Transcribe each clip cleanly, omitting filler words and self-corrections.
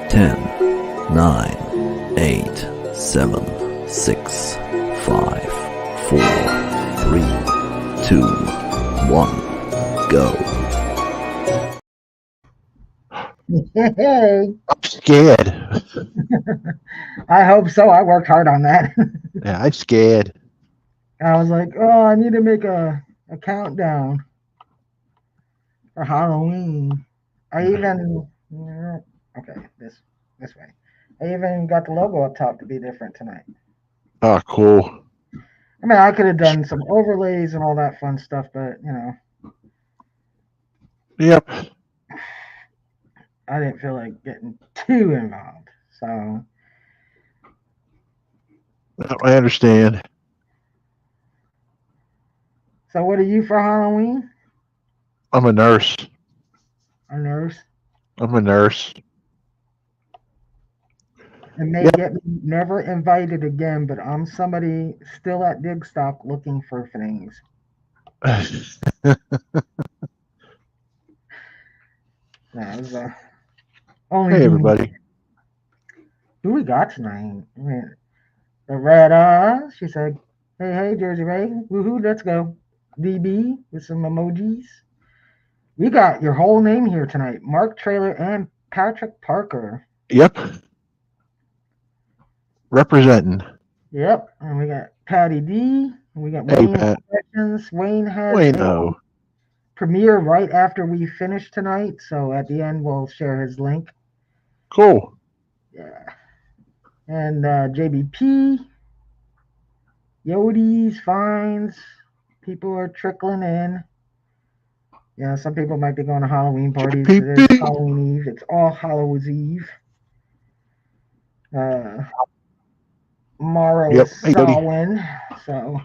Ten, 9, 8, 7, 6, 5, 4, 3, 2, 1, go. Hey, I'm scared. I hope so. I worked hard on that. Yeah, I'm scared. I was like, oh, I need to make a countdown for Halloween. I even okay, this way. I even got the logo up top to be different tonight. Oh, cool. I mean, I could have done some overlays and all that fun stuff, but Yep. I didn't feel like getting too involved. So I understand. what are you for Halloween? I'm a nurse. A nurse. I'm a nurse. It may Yep. get me never invited again, but I'm somebody still at Digstock looking for things. That was only Hey, me. everybody. Who we got tonight? I mean, the red she said, hey, Jersey Ray, woohoo, let's go. DB with some emojis. We got your whole name here tonight. Mark Trailer and Patrick Parker. Yep. Representing. Yep. And we got Patty D. And we got Hey, Wayne Pat. Questions. Wayne has Wayne a O. premiere right after we finish tonight. So at the end, we'll share his link. Cool. Yeah. And JBP. Yodi's, Fines. People are trickling in. Yeah, some people might be going to Halloween parties. It is JPP. Halloween Eve. It's All Hallows Eve. Tomorrow Yep. is Hey, buddy. Samhain, so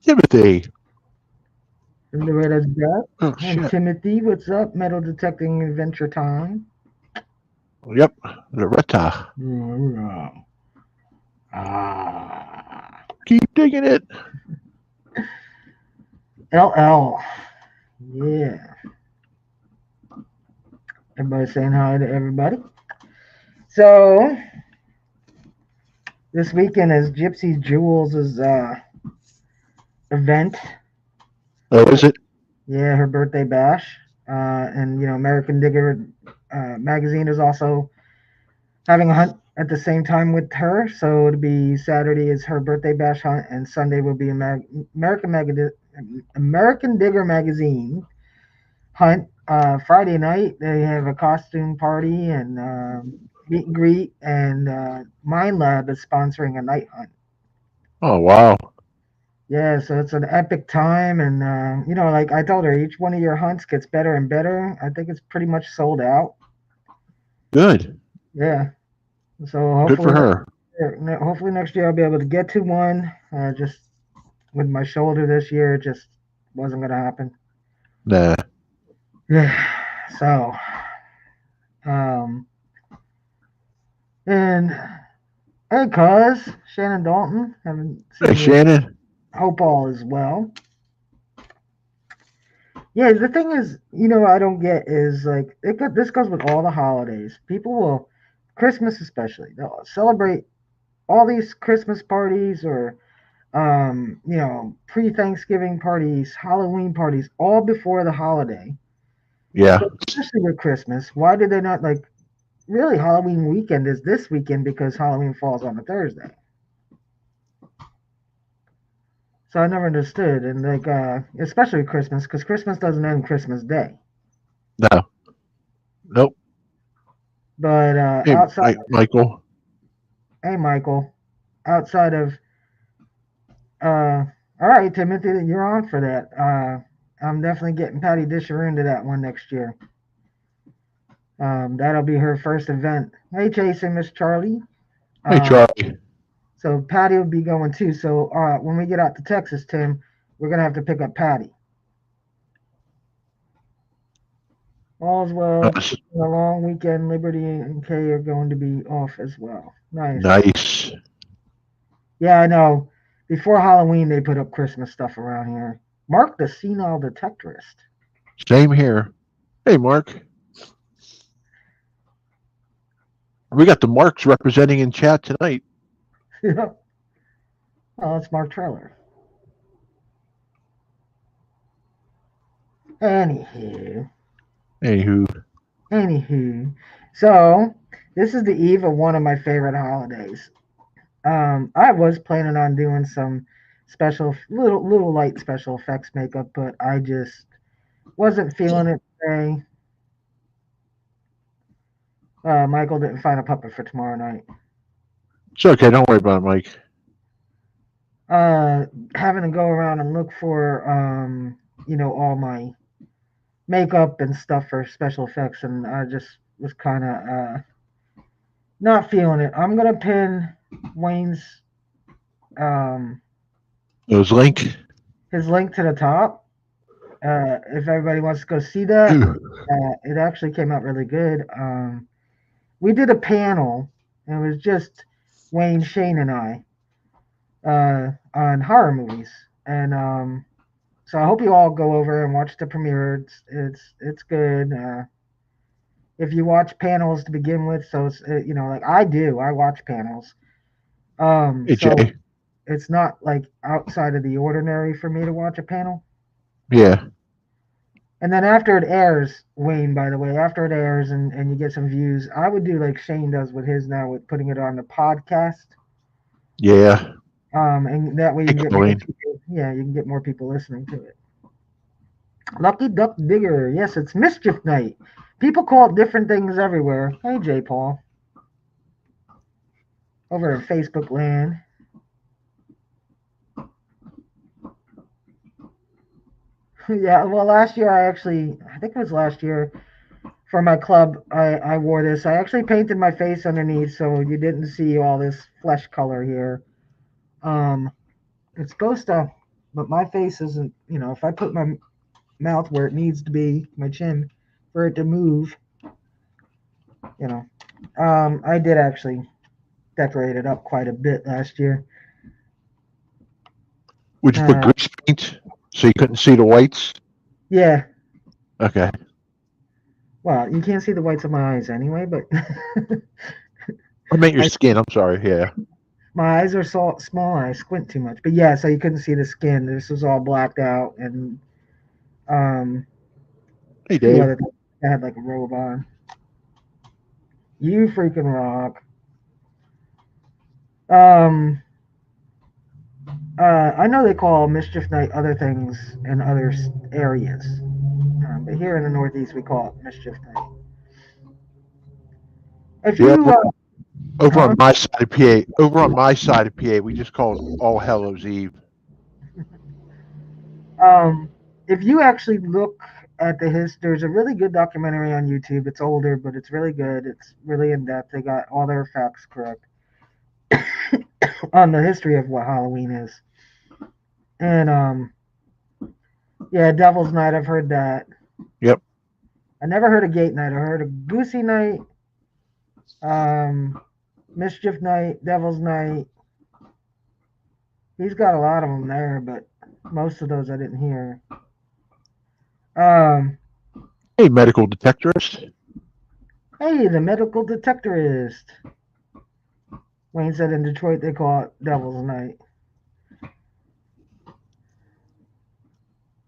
Timothy. Loretta's back. Oh, And shit. Timothy, what's up? Metal detecting adventure time. Yep. Loretta. Ah. Keep digging it. LL. Yeah. Everybody saying hi to everybody. So this weekend is Gypsy Jules' event. Oh, is it? Yeah, her birthday bash. And American Digger magazine is also having a hunt at the same time with her. So it'll be Saturday is her birthday bash hunt, and Sunday will be American Digger magazine hunt. Friday night they have a costume party and meet and greet, and Mind Lab is sponsoring a night hunt. Oh, wow. Yeah, so it's an epic time, and like I told her, each one of your hunts gets better and better. I think it's pretty much sold out. Good. Yeah, so Good for her. hopefully next year I'll be able to get to one. Just with my shoulder this year, it just wasn't gonna happen. Nah. Yeah, so um, and hey, cuz Shannon Dalton, haven't Hey, seen you. Shannon. Hope all is well. Yeah, the thing is, I don't get is like this goes with all the holidays. People will, Christmas especially, they'll celebrate all these Christmas parties or pre-Thanksgiving parties, Halloween parties, all before the holiday. Yeah. But especially with Christmas, why did they not really Halloween weekend is this weekend because Halloween falls on a Thursday. So I never understood, and especially Christmas, because Christmas doesn't end Christmas Day. No. Nope. But Hey, outside, Michael. hey Michael, outside of all right, Timothy, you're on for that. I'm definitely getting Patty Disher into that one next year. That'll be her first event. Hey, Jason, Miss Charlie. Hey, Charlie. So Patty will be going too. So when we get out to Texas, Tim, we're gonna have to pick up Patty. All's well. Nice. A long weekend. Liberty and Kay are going to be off as well. Nice. Nice. Yeah, I know. Before Halloween, they put up Christmas stuff around here. Mark the senile detectorist. Same here. Hey, Mark. We got the Marks representing in chat tonight. Oh, that's Mark Trailer. Anywho, Anywho, anywho. So this is the eve of one of my favorite holidays. I was planning on doing some little light special effects makeup, but I just wasn't feeling it today. Michael didn't find a puppet for tomorrow night. it's okay. Don't worry about it, Mike. Having to go around and look for all my makeup and stuff for special effects, and I just was kind of not feeling it. I'm gonna pin Wayne's um Those link. his link to the top. If everybody wants to go see that, it actually came out really good. We did a panel, and it was just Wayne, Shane, and I on horror movies, and so I hope you all go over and watch the premiere. It's good. If you watch panels to begin with, so it's like I do, I watch panels. Hey, So Jay. it's not like outside of the ordinary for me to watch a panel. Yeah. And then after it airs, Wayne, by the way, after it airs and you get some views, I would do like Shane does with his now with putting it on the podcast. Yeah. And that way you Hey, can get more Colleen. people. Yeah, you can get more people listening to it. Lucky Duck Digger. Yes, it's Mischief Night. People call it different things everywhere. Hey, J. Paul. Over in Facebook land. Yeah, well, last year I think it was last year, for my club, I wore this. I actually painted my face underneath so you didn't see all this flesh color here. Um, it's supposed to, but my face isn't, if I put my mouth where it needs to be, my chin, for it to move, you know. I did actually decorate it up quite a bit last year. Would you put Uh, grease paint so you couldn't see the whites? yeah, Okay. well, you can't see the whites of my eyes anyway, but I meant your I, skin. I'm sorry. Yeah. my eyes are so small and I squint too much. But yeah, so you couldn't see the skin. This was all blacked out, and um, Hey, a few Dave. other things. I had like a robe on. You freaking rock. Um, I know they call Mischief Night other things in other areas, but here in the Northeast we call it Mischief Night. If Yeah. you, Over huh? on my side of PA, over on my side of PA, we just call it All Hallows Eve. Um, if you actually look at there's a really good documentary on YouTube. It's older, but it's really good. It's really in depth. They got all their facts correct on the history of what Halloween is. And yeah, Devil's Night. I've heard that. Yep. I never heard of Gate Night. I heard of Goosey Night, um, Mischief Night, Devil's Night. He's got a lot of them there, but most of those I didn't hear. Um, Hey, medical detectorist. hey, the medical detectorist. Wayne said in Detroit they call it Devil's Night.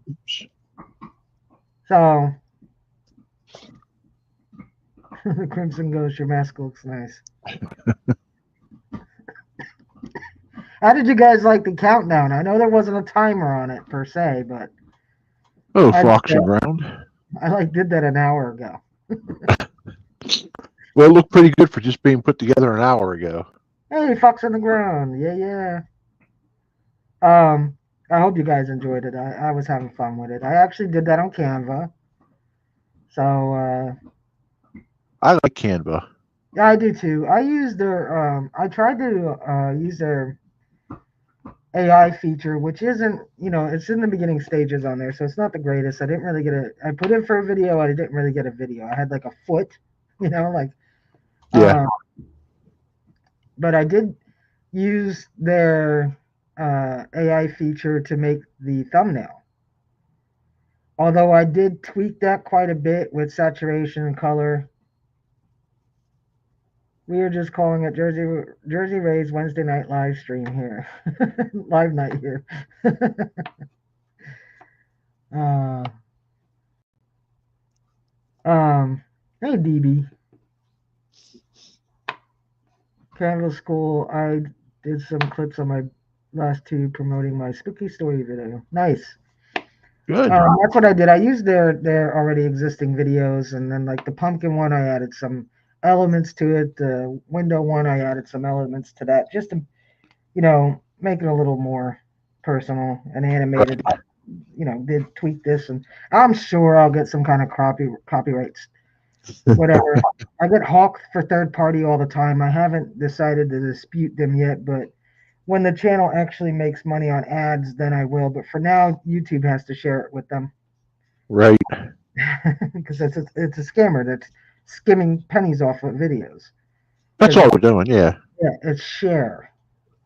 Oops. So, the Crimson Ghost, your mask looks nice. How did you guys like the countdown? I know there wasn't a timer on it per se, but Oh, I flocks around. did that an hour ago. Well, it looked pretty good for just being put together an hour ago. Hey, Fox on the ground. Yeah, yeah. Um, I hope you guys enjoyed it. I was having fun with it. I actually did that on Canva. So, I like Canva. yeah, I do too. I tried to use their AI feature, which isn't, it's in the beginning stages on there, so it's not the greatest. I didn't really get I put in for a video, I didn't really get a video. I had like a foot, like, Yeah. um, but I did use their AI feature to make the thumbnail. Although I did tweak that quite a bit with saturation and color. We are just calling it Jersey Rays Wednesday night live stream here, live night here. uh, hey DB, Canvas School. I did some clips on my last two promoting my spooky story video. Nice. Good. That's what I did. I used their already existing videos, and then like the pumpkin one, I added some elements to it. The window one, I added some elements to that, just to make it a little more personal and animated. Did tweak this, and I'm sure I'll get some kind of copyrights, whatever. I get hawked for third party all the time. I haven't decided to dispute them yet, but when the channel actually makes money on ads, then I will. But for now, YouTube has to share it with them. Right. Because it's a scammer that's skimming pennies off of videos. That's all we're doing. Yeah. Yeah, it's share.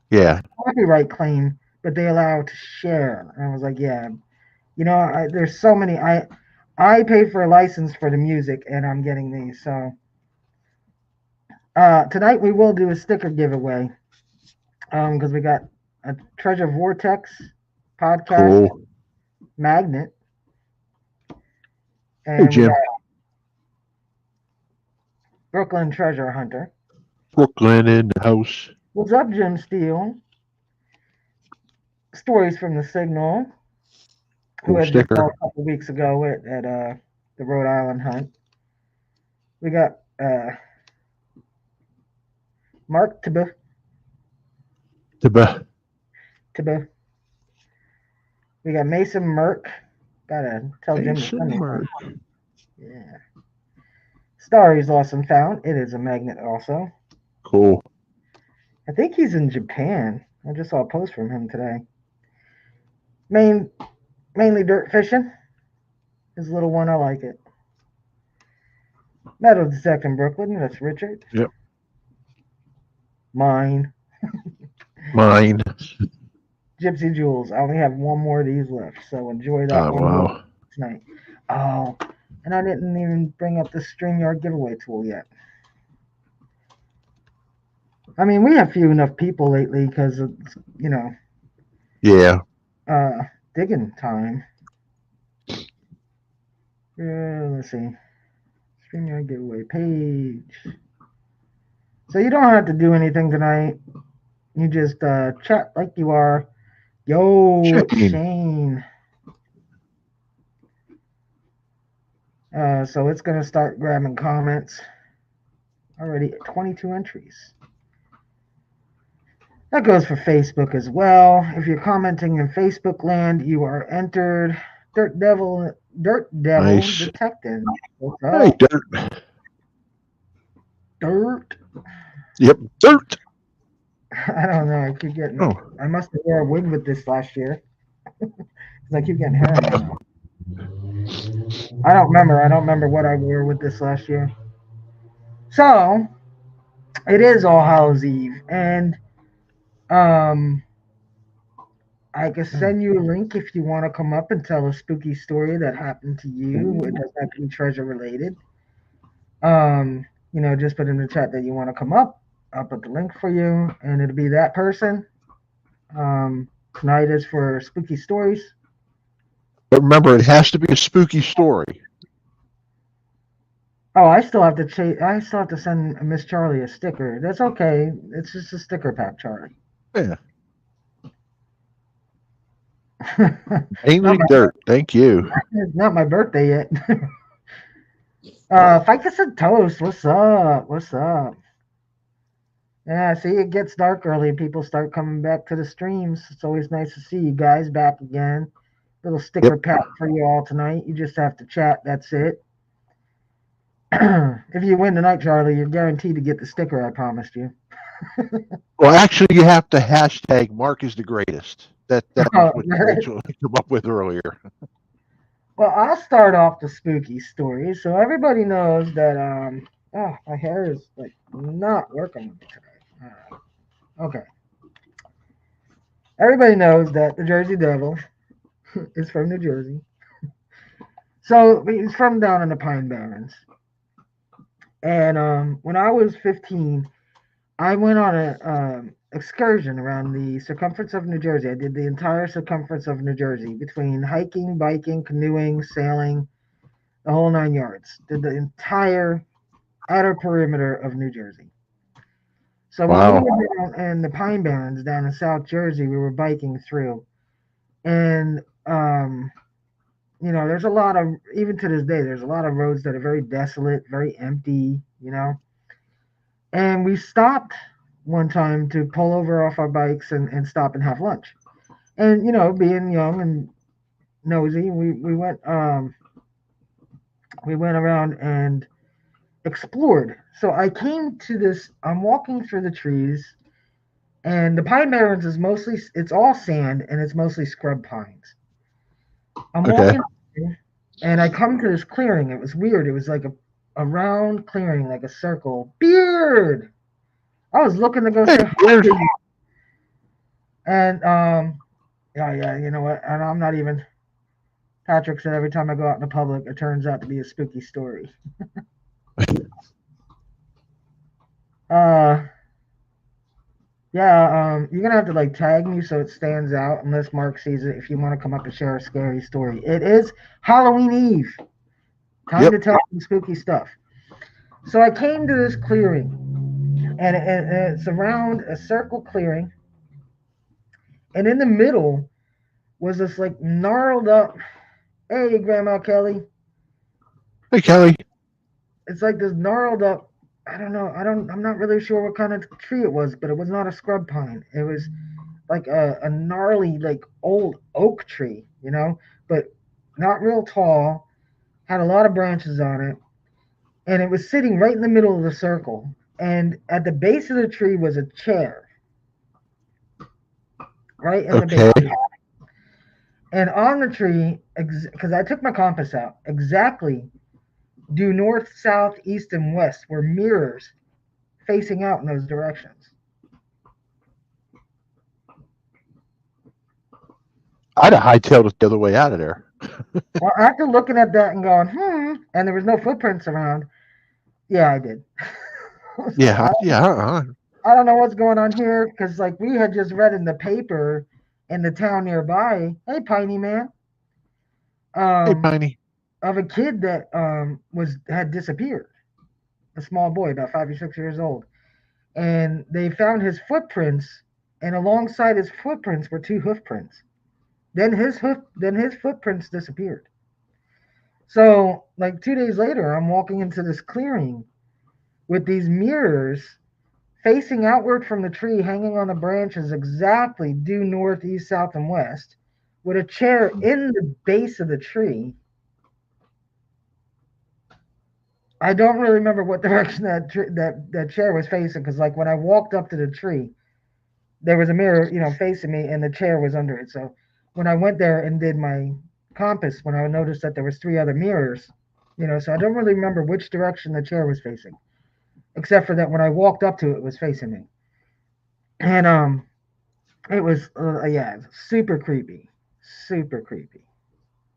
Yeah. Copyright claim, but they allow it to share. And I was like, yeah, there's so many. I pay for a license for the music, and I'm getting these. So tonight we will do a sticker giveaway. Because we got a Treasure Vortex podcast magnet. And hey, Jim. Brooklyn Treasure Hunter. Brooklyn in the house. What's up, Jim Steele? Stories from the Signal. Who had just a couple weeks ago at the Rhode Island hunt. We got Mark Tiba. We got Mason Merck. Gotta tell Jim to send me. Yeah. Starry's Lost and Found. It is a magnet also. Cool. I think he's in Japan. I just saw a post from him today. Mainly dirt fishing. His little one, I like it. Metal Detect in Brooklyn. That's Richard. Yep. Mine. Gypsy Jules. I only have one more of these left, so enjoy that one more tonight. Oh, and I didn't even bring up the StreamYard giveaway tool yet. I mean, we have few enough people lately because it's, Yeah. Digging time. Let's see. StreamYard giveaway page. So you don't have to do anything tonight. You just chat like you are. Yo, Shane. So it's going to start grabbing comments. Already 22 entries. That goes for Facebook as well. If you're commenting in Facebook land, you are entered. Dirt Devil nice. Detective. Hey, Dirt. Dirt? Yep, Dirt. I don't know. I keep getting. I must have wore a wig with this last year. Because I keep getting hair now. I don't remember what I wore with this last year. So, it is All Hallows Eve. And I can send you a link if you want to come up and tell a spooky story that happened to you. It doesn't have to be treasure related. Just put in the chat that you want to come up. I'll put the link for you, and it'll be that person. Tonight is for spooky stories. But remember, it has to be a spooky story. Oh, I still have to send Miss Charlie a sticker. That's okay. It's just a sticker pack, Charlie. Yeah. Ain't Dirt. Thank you. It's not my birthday yet. Ficus and Toast. What's up? Yeah, see, it gets dark early. People start coming back to the streams. It's always nice to see you guys back again. Little sticker pack for you all tonight. You just have to chat. That's it. If you win tonight, Charlie, you're guaranteed to get the sticker I promised you. Well, actually, you have to hashtag Mark is the greatest. That was what Rachel came up with earlier. Well, I'll start off the spooky story so everybody knows that my hair is like not working today. Okay. Everybody knows that the Jersey Devil is from New Jersey. So he's from down in the Pine Barrens. And when I was 15, I went on a excursion around the circumference of New Jersey. I did the entire circumference of New Jersey between hiking, biking, canoeing, sailing, the whole 9 yards. Did the entire outer perimeter of New Jersey. So when we Wow. were down in the Pine Barrens down in South Jersey, we were biking through, and there's a lot of, even to this day, there's a lot of roads that are very desolate, very empty, And we stopped one time to pull over off our bikes and stop and have lunch. And being young and nosy, we went around and explored. So I came to this. I'm walking through the trees, and the Pine Barrens it's all sand and it's mostly scrub pines. I'm Okay. walking through, and I come to this clearing. It was weird. It was like a round clearing, like a circle. Beard. I was looking to go Hey, say hi there's- to you. And yeah, you know what? And I'm not even. Patrick said every time I go out in the public, it turns out to be a spooky story. uh, yeah, you're gonna have to like tag me so it stands out unless Mark sees it. If you want to come up and share a scary story, it is Halloween Eve. Time Yep. to tell some spooky stuff. So I came to this clearing, and it's around a circle clearing, and in the middle was this like gnarled up. Hey, Grandma Kelly. Hey, Kelly. It's like this gnarled up. I don't know. I'm not really sure what kind of tree it was, but it was not a scrub pine. It was like a gnarly, like old oak tree, but not real tall. Had a lot of branches on it, and it was sitting right in the middle of the circle. And at the base of the tree was a chair, right in the base. Okay. And on the tree, because I took my compass out, exactly due north, south, east, and west were mirrors facing out in those directions. I'd have hightailed it the other way out of there. Well, after looking at that and going, and there was no footprints around, yeah, I did. Yeah. I don't know what's going on here because, like, we had just read in the paper in the town nearby, hey, Piney Man, Hey, Piney. of a kid that had disappeared, a small boy, about 5 or 6 years old, and they found his footprints, and alongside his footprints were two hoof prints. Then his footprints disappeared. So, like 2 days later, I'm walking into this clearing with these mirrors facing outward from the tree, hanging on the branches exactly due north, east, south, and west, with a chair in the base of the tree. I don't really remember what direction that chair was facing, because like when I walked up to the tree, there was a mirror, facing me, and the chair was under it. So when I went there and did my compass, when I noticed that there was three other mirrors, so I don't really remember which direction the chair was facing, except for that when I walked up to it, it was facing me. And it was yeah, super creepy, super creepy.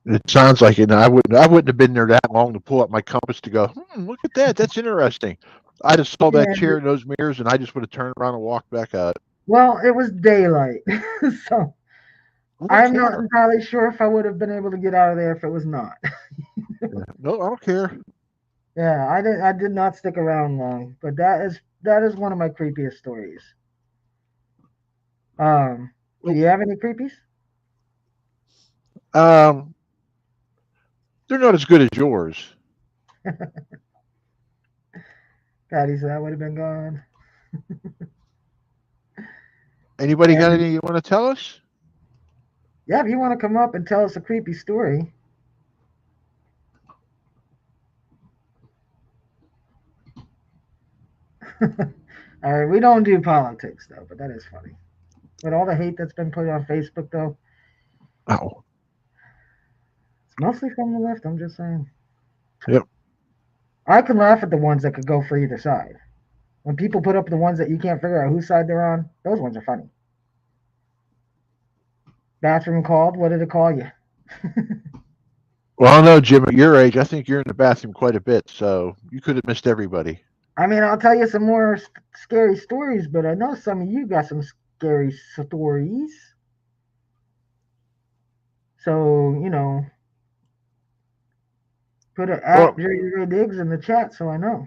It sounds like it. I wouldn't have been there that long to pull up my compass to go, look at that. That's interesting. I just saw that chair in those mirrors, and I just would have turned around and walked back out. Well, it was daylight, so I'm not entirely sure if I would have been able to get out of there if it was not. No, I don't care. Yeah, I did not stick around long, but that is one of my creepiest stories. Do you have any creepies? They're not as good as yours. Patty said I would have been gone. Anybody got anything you want to tell us? Yeah, if you want to come up and tell us a creepy story. All right, we don't do politics though, but that is funny. With all the hate that's been put on Facebook though. Oh. It's mostly from the left, I'm just saying. Yep. I can laugh at the ones that could go for either side. When people put up the ones that you can't figure out whose side they're on, those ones are funny. Bathroom called. What did it call you? Well, I don't know, Jim. At your age, I think you're in the bathroom quite a bit, so you could have missed everybody. I mean, I'll tell you some more scary stories, but I know some of you got some scary stories. So, put an at Well, Jerry Ray Diggs in the chat so I know.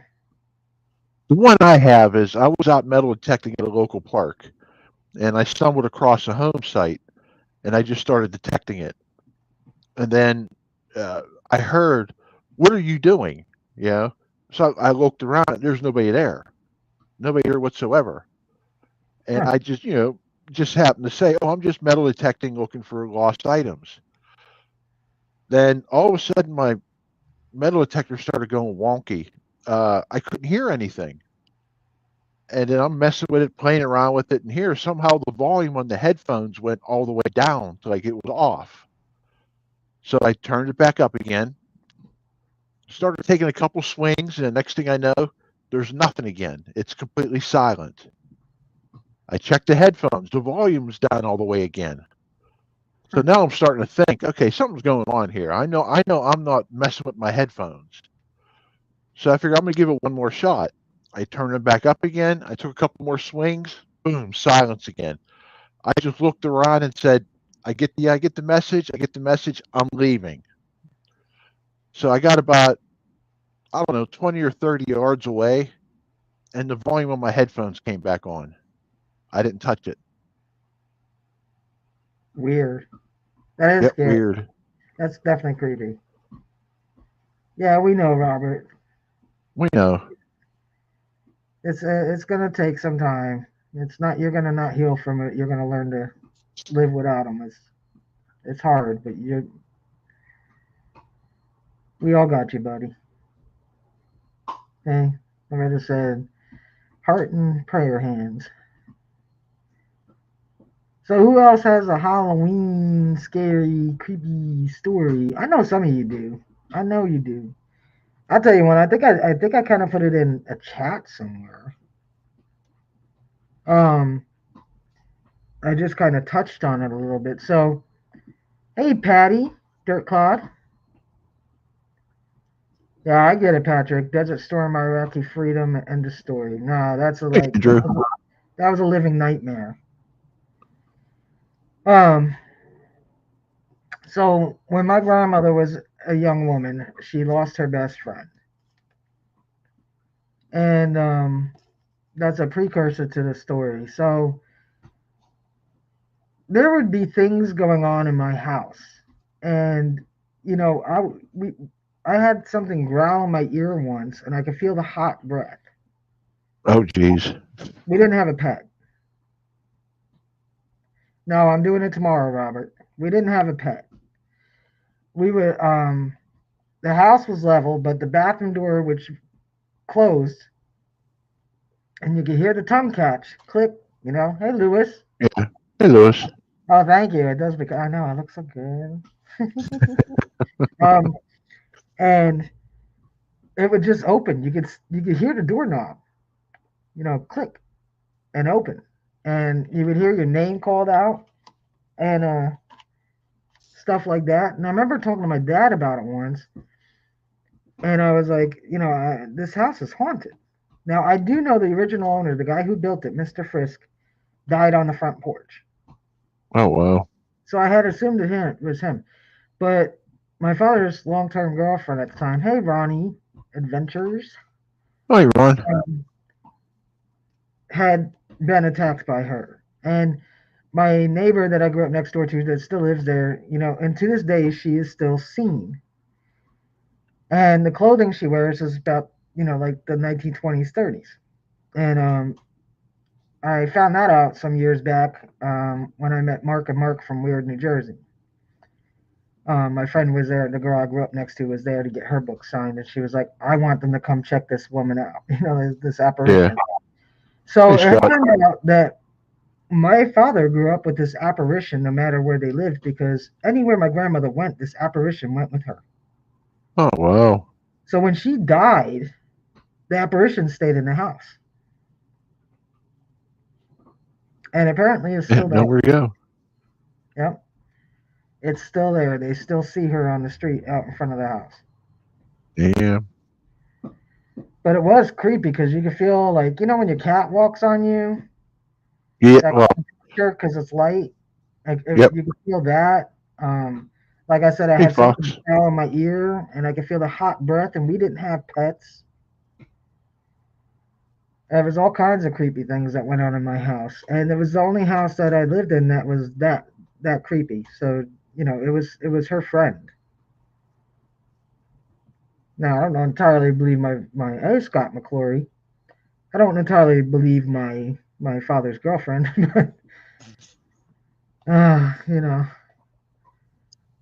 the one I have is I was out metal detecting at a local park, and I stumbled across a home site, and I just started detecting it. And then I heard, "What are you doing?" You know, so I looked around, and there's nobody there whatsoever. And Huh. I just, just happened to say, "Oh, I'm just metal detecting, looking for lost items." Then all of a sudden, my metal detector started going wonky. I couldn't hear anything. And then I'm messing with it, playing around with it, and here somehow the volume on the headphones went all the way down to like it was off. So I turned it back up again, started taking a couple swings, and the next thing I know, there's nothing again. It's completely silent. I checked the headphones, the volume's down all the way again. So now I'm starting to think, okay, something's going on here. I know I'm not messing with my headphones. So I figured I'm gonna give it one more shot. I turned it back up again. I took a couple more swings. Boom, silence again. I just looked around and said, I get the message. I get the message. I'm leaving. So I got about, I don't know, 20 or 30 yards away, and the volume on my headphones came back on. I didn't touch it. Weird. That is Yep, scary. weird. That's definitely creepy. Yeah, we know, Robert. We know. It's gonna take some time. It's not you're gonna not heal from it. You're gonna learn to live without them. It's hard, but we all got you, buddy. Okay, Loretta said, heart and prayer hands. So who else has a Halloween scary, creepy story? I know some of you do. I know you do. I'll tell you one. I think I kind of put it in a chat somewhere. Um, I just kind of touched on it a little bit. So, hey, Patty, Dirt Clod. Yeah, I get it, Patrick. Desert Storm, Iraqi freedom, end of story. No, that's a Hey, like Drew. that was a living nightmare. Um, so when my grandmother was a young woman, she lost her best friend, and that's a precursor to the story. So there would be things going on in my house, and you know, I had something growl in my ear once, and I could feel the hot breath. Oh, geez. We didn't have a pet. No, I'm doing it tomorrow, Robert. We didn't have a pet. We were the house was level, but the bathroom door which closed, and you could hear the tongue catch, click. Hey Lewis. Yeah. Hey, Lewis. Oh, thank you. It does because I know I look so good. um, and it would just open. You could hear the doorknob, click and open, and you would hear your name called out and stuff like that. And I remember talking to my dad about it once, and I was like, this house is haunted. Now I do know the original owner, the guy who built it, Mr. Frisk, died on the front porch. Oh, wow. So I had assumed it was him. But my father's long-term girlfriend at the time, hey Ronnie, Adventures, Hey, Ron. had been attacked by her. And my neighbor that I grew up next door to that still lives there, and to this day she is still seen. And the clothing she wears is about, like the 1920s, 30s. And I found that out some years back when I met Mark and Mark from Weird, New Jersey. My friend was there. The girl I grew up next to was there to get her book signed, and she was like, "I want them to come check this woman out." This apparition. Yeah. So Hey, it Scott. turned out that my father grew up with this apparition, no matter where they lived, because anywhere my grandmother went, this apparition went with her. Oh, wow. So when she died, the apparition stayed in the house, and apparently is Yeah, still there. nowhere to go. Yep. It's still there. They still see her on the street out in front of the house. Yeah. But it was creepy because you could feel like, when your cat walks on you, Yeah. that Well. because it's light. Like Yep. you could feel that. Like I said, I Hey, had something Fox. fell in my ear, and I could feel the hot breath. And we didn't have pets. There was all kinds of creepy things that went on in my house, and it was the only house that I lived in that was that creepy. So it was her friend. Now I don't entirely believe my Scott McClory. I don't entirely believe my father's girlfriend, but you know,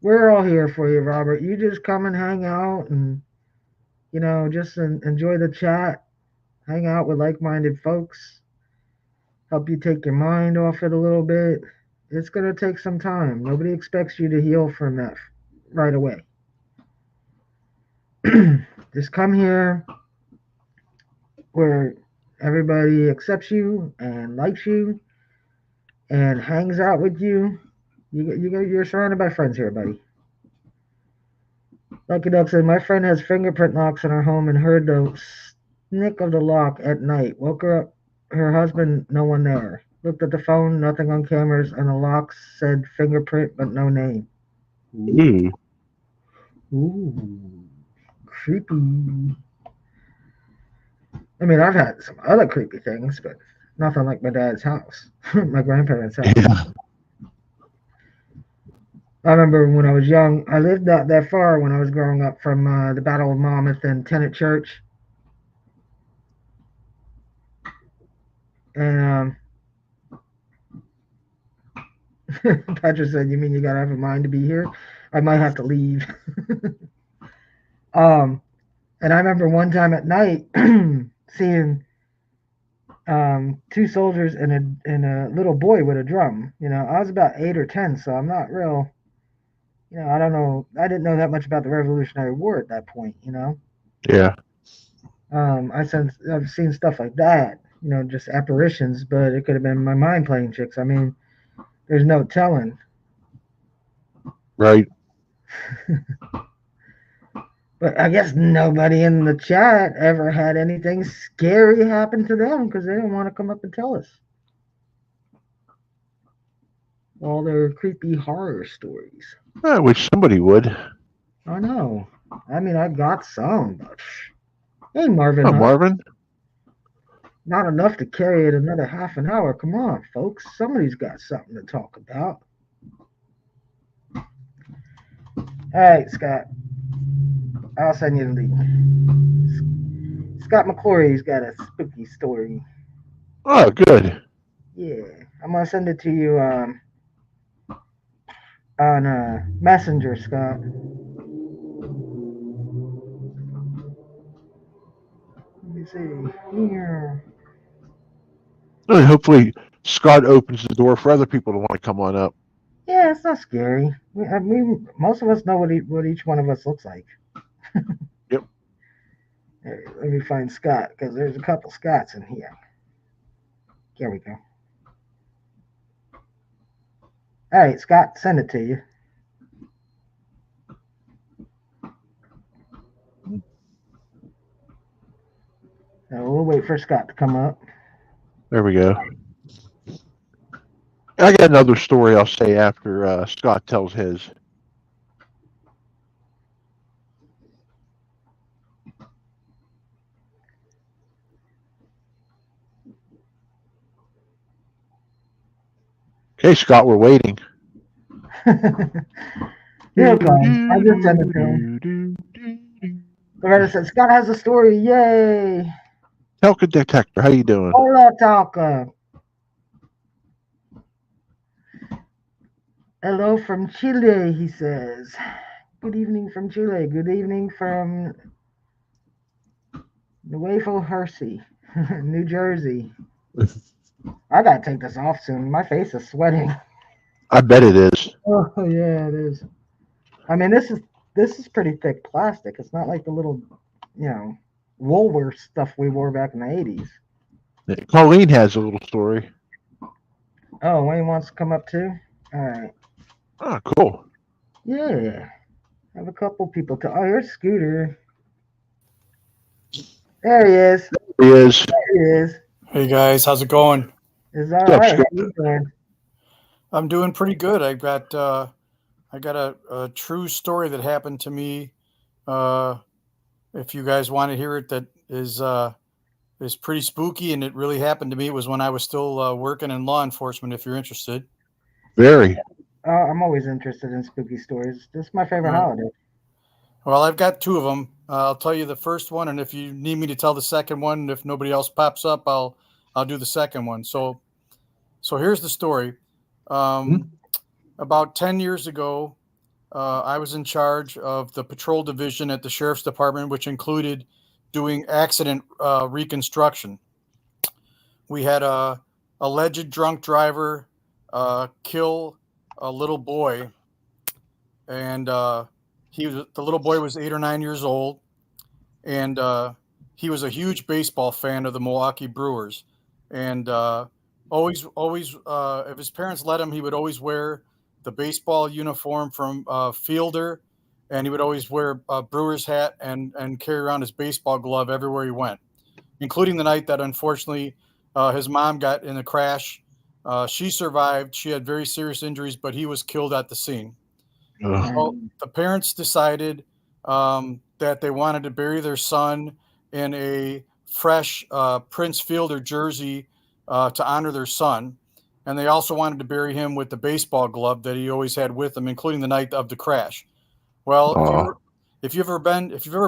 we're all here for you, Robert. You just come and hang out and just enjoy the chat, hang out with like-minded folks, help you take your mind off it a little bit. It's gonna take some time. Nobody expects you to heal from that right away. Just come here where everybody accepts you and likes you and hangs out with you. You're surrounded by friends here, buddy. Lucky Duck said, my friend has fingerprint locks in her home and heard the snick of the lock at night. Woke her up, her husband, no one there. Looked at the phone, nothing on cameras, and the locks said fingerprint but no name. Ooh. Ooh, creepy. I mean, I've had some other creepy things, but nothing like my dad's house, my grandparents' house. Yeah. I remember when I was young, I lived not that far when I was growing up from the Battle of Monmouth and Tennant Church. And Patrick said, "You mean you gotta have a mind to be here? I might have to leave." And I remember one time at night seeing two soldiers and a little boy with a drum. I was about 8 or 10, so I'm not real. I don't know. I didn't know that much about the Revolutionary War at that point. Yeah. I've seen stuff like that. Just apparitions, but it could have been my mind playing tricks. I mean, there's no telling. Right. But I guess nobody in the chat ever had anything scary happen to them because they didn't want to come up and tell us all their creepy horror stories. I wish somebody would. I know. I mean, I got some, but hey, Marvin, Oh, huh? Marvin. Not enough to carry it another half an hour. Come on, folks. Somebody's got something to talk about. All right, Scott. I'll send you the link. Scott McClory's got a spooky story. Oh, good. Yeah, I'm gonna send it to you on Messenger, Scott. Let me see here. Well, hopefully, Scott opens the door for other people to want to come on up. Yeah, it's not scary. I mean, most of us know what each one of us looks like. Yep. Hey, let me find Scott because there's a couple Scotts in here. Here we go. All right, Scott, send it to you. Now we'll wait for Scott to come up. There we go. I got another story I'll say after Scott tells his. Okay, Scott, we're waiting. He'll come. I just sent it to him. Loretta said, Scott has a story. Yay. Telka Detector, how you doing? Hola, Talca. Hello from Chile, he says. Good evening from Chile. Good evening from Nuevo Hersey, New Jersey. I gotta take this off soon. My face is sweating. I bet it is. Oh yeah, it is. I mean, this is pretty thick plastic. It's not like the little, Woolworth stuff we wore back in the 80s. Colleen has a little story. Oh, Wayne wants to come up too. All right. Oh, cool. Yeah. I have a couple people. Oh, here's Scooter. There he is. He is. There he is. Hey guys, how's it going? It's all What's up, right. How Scott? you doing? I'm doing pretty good. I got a true story that happened to me. Uh, if you guys want to hear it, that is pretty spooky, and it really happened to me. It was when I was still working in law enforcement. If you're interested, Very. I'm always interested in spooky stories. This is my favorite Uh, holiday. well, I've got two of them. I'll tell you the first one, and if you need me to tell the second one, if nobody else pops up, I'll do the second one. So here's the story. Um, about 10 years ago, I was in charge of the patrol division at the sheriff's department, which included doing accident reconstruction. We had a alleged drunk driver kill a little boy, and the little boy was 8 or 9 years old, and he was a huge baseball fan of the Milwaukee Brewers, and always, if his parents let him, he would always wear the baseball uniform from Fielder, and he would always wear a Brewers hat and carry around his baseball glove everywhere he went, including the night that unfortunately his mom got in a crash. She survived. She had very serious injuries, but he was killed at the scene. Ugh. Well, the parents decided that they wanted to bury their son in a fresh Prince Fielder jersey to honor their son. And they also wanted to bury him with the baseball glove that he always had with him, including the night of the crash. Well, Aw. if you've ever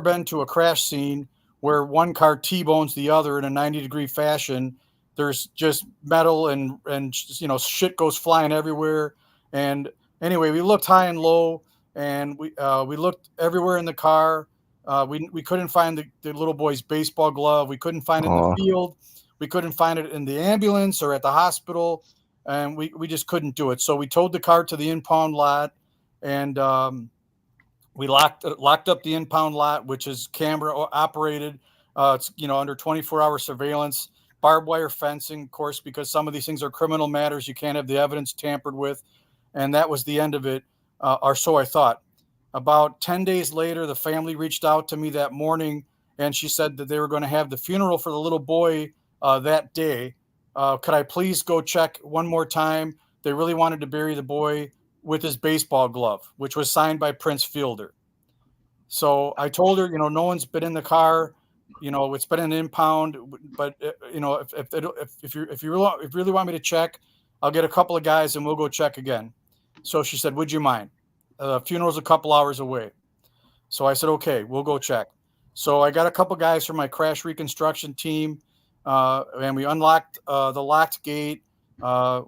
been to a crash scene where one car T-bones the other in a 90-degree fashion, there's just metal and shit goes flying everywhere. And anyway, we looked high and low, and we looked everywhere in the car. We couldn't find the little boy's baseball glove. We couldn't find it in the Aw. field. We couldn't find it in the ambulance or at the hospital, and we just couldn't do it. So we towed the car to the impound lot, and we locked up the impound lot, which is camera operated. It's under 24-hour surveillance, barbed wire fencing, of course, because some of these things are criminal matters. You can't have the evidence tampered with, and that was the end of it, or so I thought. About 10 days later, the family reached out to me that morning, and she said that they were going to have the funeral for the little boy that day. Could I please go check one more time? They really wanted to bury the boy with his baseball glove, which was signed by Prince Fielder. So I told her, no one's been in the car. It's been an impound, but if you really want me to check, I'll get a couple of guys and we'll go check again. So she said, "Would you mind? The funeral's a couple hours away." So I said, "Okay, we'll go check." So I got a couple guys from my crash reconstruction team, and we unlocked the locked gate.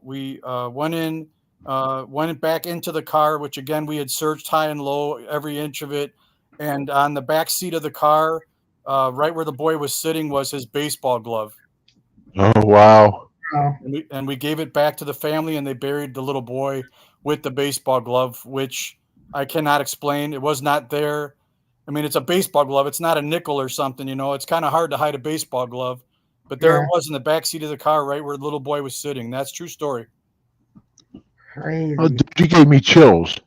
We went back into the car, which again we had searched high and low, every inch of it. And on the back seat of the car, right where the boy was sitting, was his baseball glove. Oh, wow. Oh, And we gave it back to the family, and they buried the little boy with the baseball glove, which I cannot explain. It was not there. I mean, it's a baseball glove. It's not a nickel or something, It's kind of hard to hide a baseball glove. But there yeah, it was in the back seat of the car, right where the little boy was sitting. That's true story. crazy. Oh, you gave me chills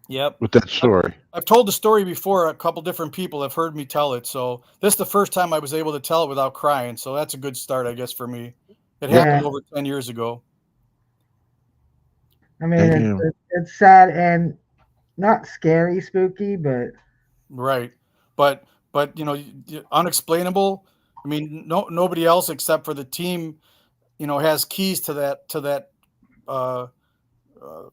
Yep. with that story. I've told the story before. A couple different people have heard me tell it. So this is the first time I was able to tell it without crying. So that's a good start, I guess, for me. It Yeah. happened over 10 years ago. I mean, Damn. it's sad and not scary, spooky, but Right. But unexplainable. I mean, nobody else except for the team, has keys to that uh, uh,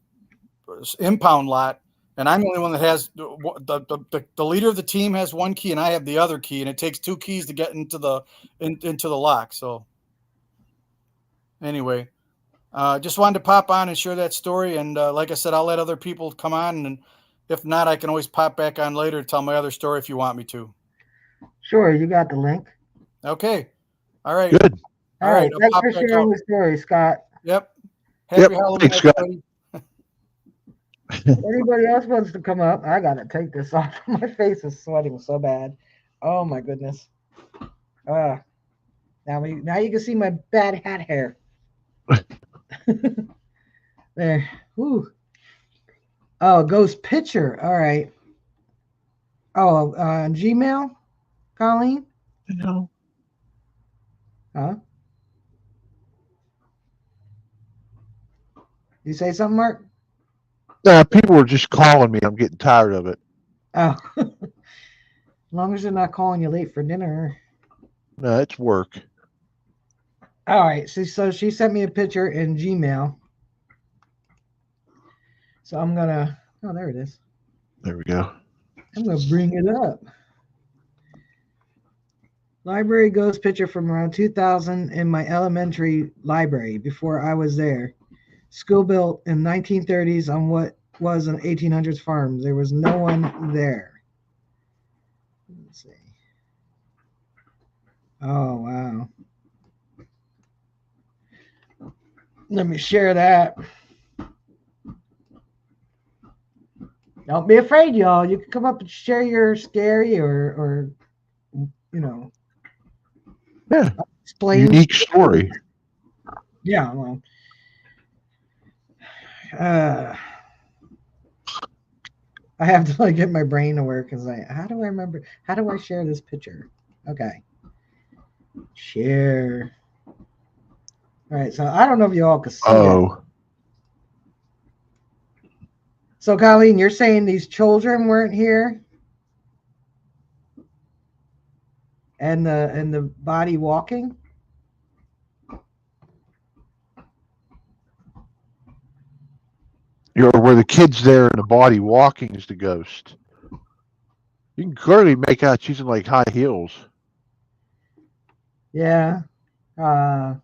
impound lot, and I'm the only one that has the leader of the team has one key, and I have the other key, and it takes two keys to get into the lock. So anyway, just wanted to pop on and share that story, and like I said, I'll let other people come on, and if not, I can always pop back on later to tell my other story if you want me to. sure, you got the link. Okay. All right. Good. All right, I'll thanks pop for back sharing out. the story, Scott. Yep. Happy Yep. Halloween, Thanks, Scott. everybody. Anybody else wants to come up? I gotta take this off. My face is sweating so bad. Oh my goodness. Now you can see my bad hat hair. There. Whew. Oh, ghost picture. All right. Oh, Gmail, Colleen? You know, Huh? You say something, Mark? people are just calling me. I'm getting tired of it. Oh, as long as they're not calling you late for dinner. No, it's work. All right. So she sent me a picture in Gmail. So I'm gonna. Oh, there it is. There we go. I'm gonna bring it up. Library ghost picture from around 2000 in my elementary library before I was there. School built in 1930s on what was an 1800s farm. There was no one there. Let's see. Oh wow. Let me share that. Don't be afraid, y'all. You can come up and share your scary or you know Yeah, explain. unique story. Yeah, well, uh, I have to like get my brain to work and say, how do I remember? How do I share this picture? Okay, share. All right, so I don't know if you all can see it. Oh, So, Colleen, you're saying these children weren't here, and the body walking? where the kid's there and the body walking is the ghost. You can clearly make out she's in like high heels. Yeah. Uh,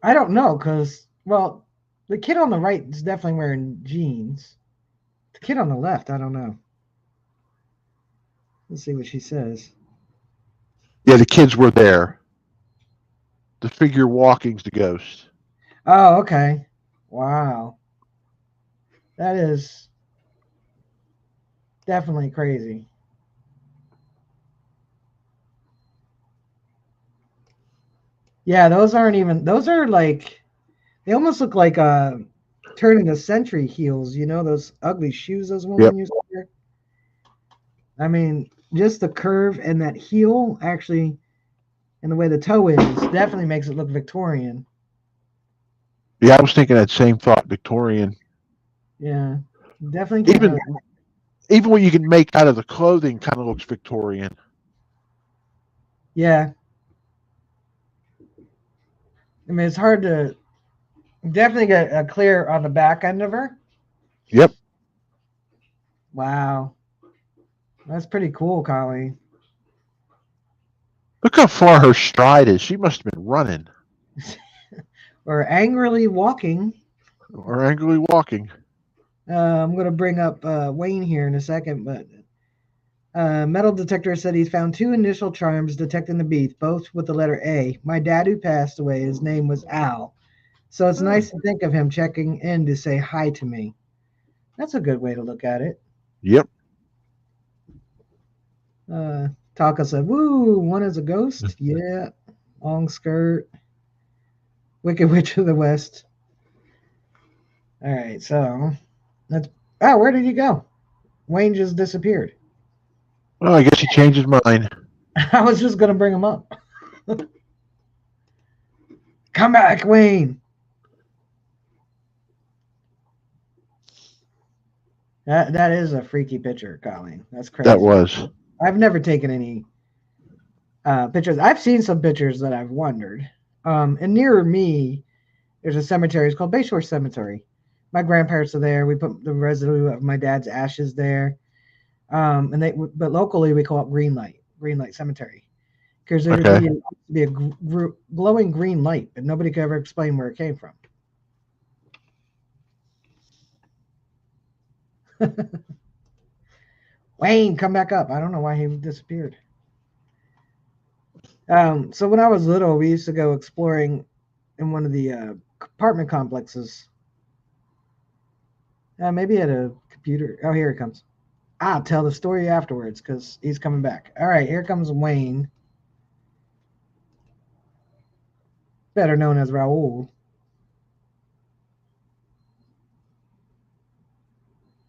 I don't know, cause well, the kid on the right is definitely wearing jeans. The kid on the left, I don't know. Let's see what she says. Yeah, the kids were there. The figure walking's the ghost. Oh, okay. Wow. That is definitely crazy. Yeah, those aren't even those are like they almost look like turn of the century heels, those ugly shoes those Yep. women used to wear. I mean, just the curve and that heel actually and the way the toe is definitely makes it look Victorian. Yeah, I was thinking that same thought, Victorian. Yeah. Definitely getting Even a even what you can make out of the clothing kind of looks Victorian. yeah. I mean, it's hard to definitely get a clear on the back end of her. Yep. Wow. That's pretty cool, Colleen. Look how far her stride is. She must have been running Or angrily walking. or angrily walking. I'm going to bring up Wayne here in a second, but metal detector said he's found two initial charms detecting the beats, both with the letter A. My dad, who passed away, his name was Al. So it's nice to think of him checking in to say hi to me. That's a good way to look at it. Yep. Taka said, woo, one is a ghost. Yeah. Long skirt. Wicked Witch of the West. All right, so that's. Oh, where did he go? Wayne just disappeared. Well, I guess he changed his mind. I was just going to bring him up. Come back, Wayne. That is a freaky picture, Colleen. That's crazy. That was. I've never taken any pictures. I've seen some pictures that I've wondered. And near me, there's a cemetery. It's called Bayshore Cemetery. My grandparents are there. We put the residue of my dad's ashes there. But locally we call it Green Light Cemetery, because there would Okay. be a glowing green light, but nobody could ever explain where it came from. Wayne, come back up. I don't know why he disappeared. So when I was little, we used to go exploring in one of the apartment complexes. Maybe at a computer. Oh, here he comes. I'll tell the story afterwards because he's coming back. All right, here comes Wayne, better known as Raoul.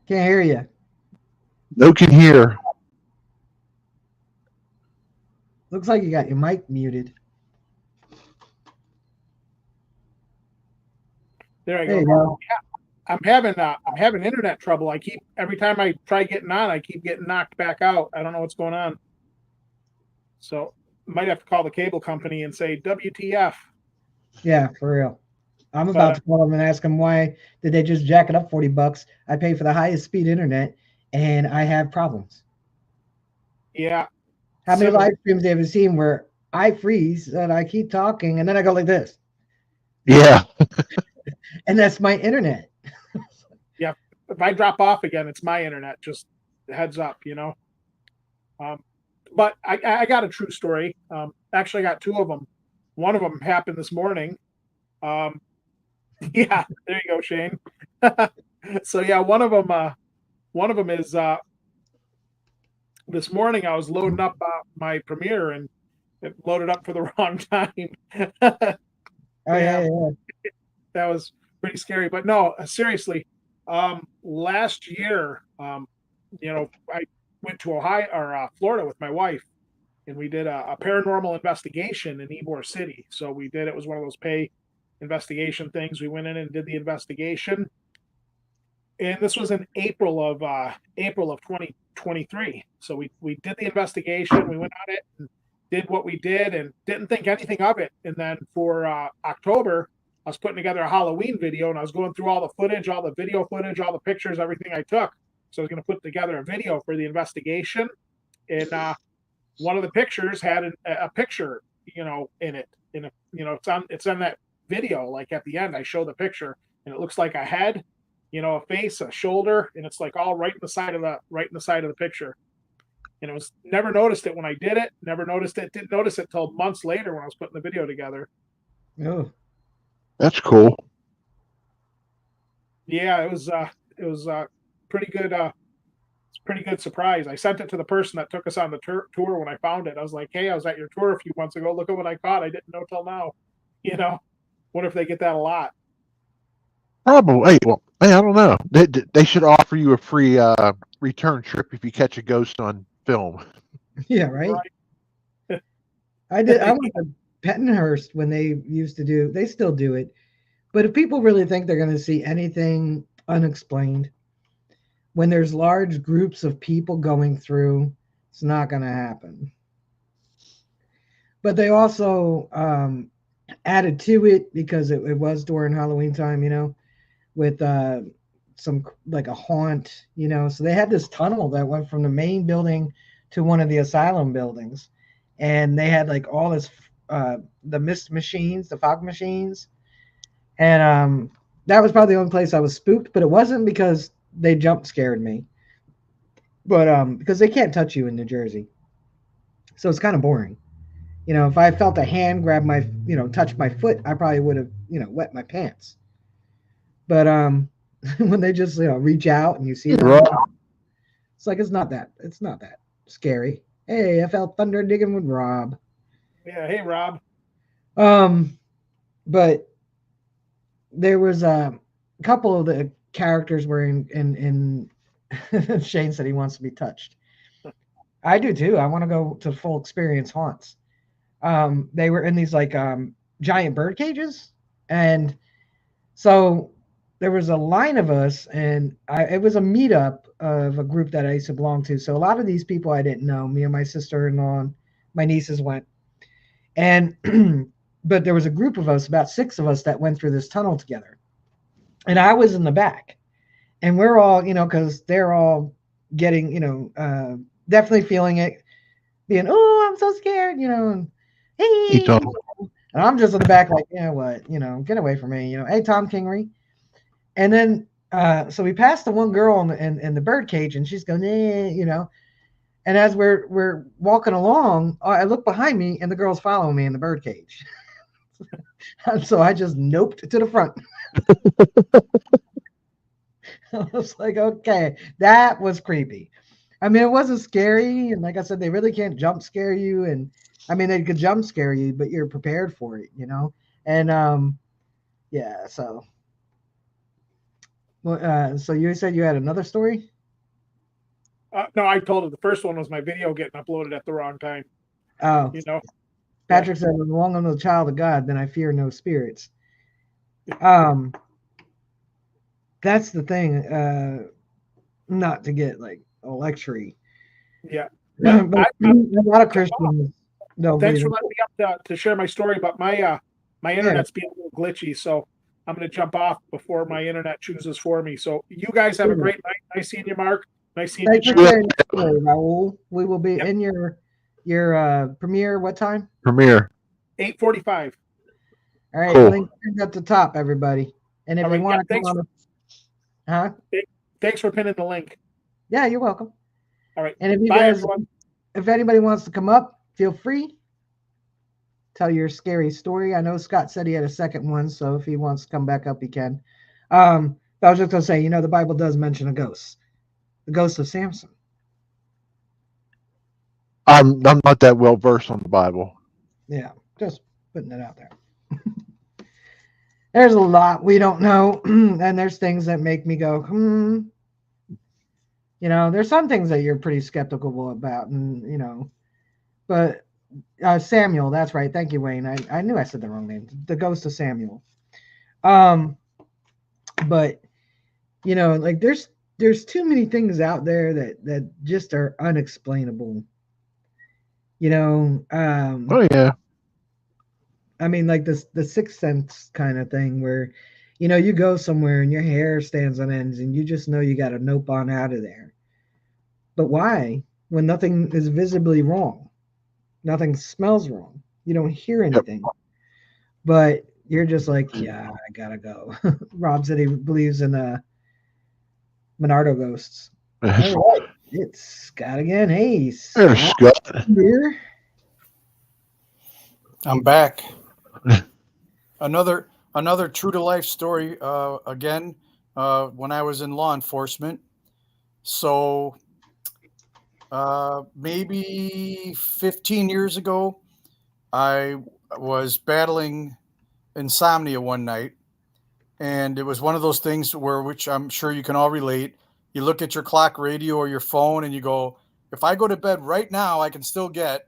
Can't hear you. No can hear. Looks like you got your mic muted. There I There you go. go. I'm having internet trouble. I keep every time I try getting on, I keep getting knocked back out. I don't know what's going on. So might have to call the cable company and say WTF. Yeah, for real. I'm But about to call them and ask them why did they just jack it up $40? I pay for the highest speed internet and I have problems. yeah, How many similar. live streams have you seen where I freeze and I keep talking and then I go like this? Yeah. And that's my internet. Yeah, if I drop off again, it's my internet. Just heads up, you know. But I got a true story. Actually, I got two of them. One of them happened this morning. Yeah, there you go, Shane. So yeah, one of them is this morning. I was loading up my Premiere and it loaded up for the wrong time. Oh Yeah, yeah. that was pretty scary. But no, seriously, last year, I went to Ohio or Florida with my wife, and we did a paranormal investigation in Ybor City. So we did it was one of those pay investigation things. We went in and did the investigation, and this was in April of 2023. So we did the investigation. We went on it and did what we did, and didn't think anything of it. And then for October, I was putting together a Halloween video, and I was going through all the footage, all the video footage, all the pictures, everything I took. So I was going to put together a video for the investigation, and one of the pictures had a picture, in it. It's on that video. Like at the end, I show the picture, and it looks like a head, a face, a shoulder, and it's like all right in the side of the picture. And it was never noticed it when I did it. Never noticed it. Didn't notice it till months later when I was putting the video together. Oh, That's cool. Yeah, it was pretty good. It's a pretty good surprise. I sent it to the person that took us on the tour when I found it. I was like, "Hey, I was at your tour a few months ago. Look at what I caught. I didn't know till now." Wonder if they get that a lot. Probably. Hey, well, hey, I don't know. They should offer you a free return trip if you catch a ghost on film. yeah, right. Right. I did. I went to Pettenhurst when they used to do. They still do it, but if people really think they're going to see anything unexplained, when there's large groups of people going through, it's not going to happen. But they also added to it because it was during Halloween time, with some like a haunt, So they had this tunnel that went from the main building to one of the asylum buildings, and they had like all this the mist machines, the fog machines, and that was probably the only place I was spooked. But it wasn't because they jump scared me, but because they can't touch you in New Jersey, so it's kind of boring. If I felt a hand grab my, touch my foot, I probably would have, wet my pants. But when they just, reach out and you see them, it's like it's not that scary. Hey, I felt thunder digging with Rob. Yeah. Hey, Rob. But there was a couple of the characters were in Shane said he wants to be touched. I do too. I want to go to full experience haunts. They were in these like giant bird cages, and so there was a line of us, and it was a meetup of a group that I used to belong to. So a lot of these people I didn't know. Me and my sister-in-law, and my nieces went, and but there was a group of us, about 6 of us, that went through this tunnel together, and I was in the back, and we're all, because they're all getting, definitely feeling it, being, oh, I'm so scared, and hey, and I'm just in the back, like, what, get away from me, hey, Tom Kingery. And then, so we passed the one girl in the bird cage, and she's going, and as we're walking along, I look behind me, and the girl's following me in the bird cage. And so I just noped to the front. I was like, okay, that was creepy. I mean, it wasn't scary, and like I said, they really can't jump scare you, and I mean, they could jump scare you, but you're prepared for it, And yeah, so Well, so you said you had another story? No, I told her the first one was my video getting uploaded at the wrong time. Oh, You know, Patrick said, as long as I'm the child of God, then I fear no spirits. Um, that's the thing. Not to get like a lecture, yeah. but But a lot of Christians don't thanks believe for in. letting me up to share my story. But my Yeah, internet's being a little glitchy, so I'm going to jump off before my internet chooses for me. So you guys have a great night. Nice seeing you, Mark. Nice seeing you, thanks for Jerry. sharing your story, Raul. We will be Yep. in your premiere. What time? Premiere. 8:45. All right, Cool. link is at the top, everybody. And if All you right. want Yeah. to come on, huh? Thanks for pinning the link. Yeah, you're welcome. All right. And if you Bye, guys, everyone. if anybody wants to come up, feel free. Tell your scary story. I know Scott said he had a second one, so if he wants to come back up, he can. But I was just gonna say, the Bible does mention a ghost, the ghost of Samson. I'm not that well versed on the Bible. Yeah, just putting it out there. There's a lot we don't know, and there's things that make me go, there's some things that you're pretty skeptical about, and but Samuel, that's right. Thank you, Wayne. I knew I said the wrong name. The ghost of Samuel. But like there's too many things out there that just are unexplainable. Oh yeah. I mean, like the sixth sense kind of thing where, you go somewhere and your hair stands on ends and you just know you got to nope on out of there. But why? When nothing is visibly wrong, nothing smells wrong, you don't hear anything, but you're just like, yeah, I gotta go. Rob said he believes in Monardo ghosts. All right, it's Scott again. Hey, There's Scott Scott. here. I'm back. Another true to life story. Again, when I was in law enforcement. So maybe 15 years ago, I was battling insomnia one night, and it was one of those things which I'm sure you can all relate. You look at your clock radio or your phone and you go, if I go to bed right now, I can still get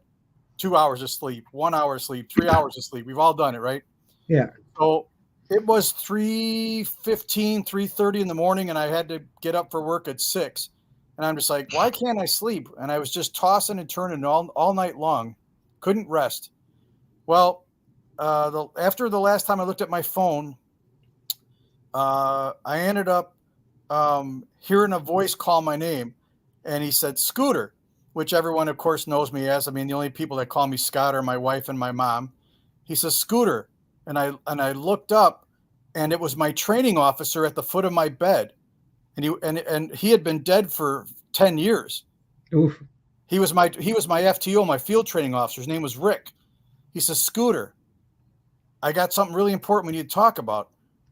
2 hours of sleep, 1 hour of sleep, 3 hours of sleep. We've all done it, right? Yeah. So it was 3:15, 3:30 in the morning, and I had to get up for work at 6. And I'm just like, why can't I sleep? And I was just tossing and turning all night long. Couldn't rest. Well, after the last time I looked at my phone, I ended up hearing a voice call my name, and he said, Scooter, which everyone, of course, knows me as. I mean, the only people that call me Scott are my wife and my mom. He says, Scooter. And I looked up, and it was my training officer at the foot of my bed. And he had been dead for 10 years. Oof. He was my FTO, my field training officer. His name was Rick. He says, Scooter, I got something really important we need to talk about.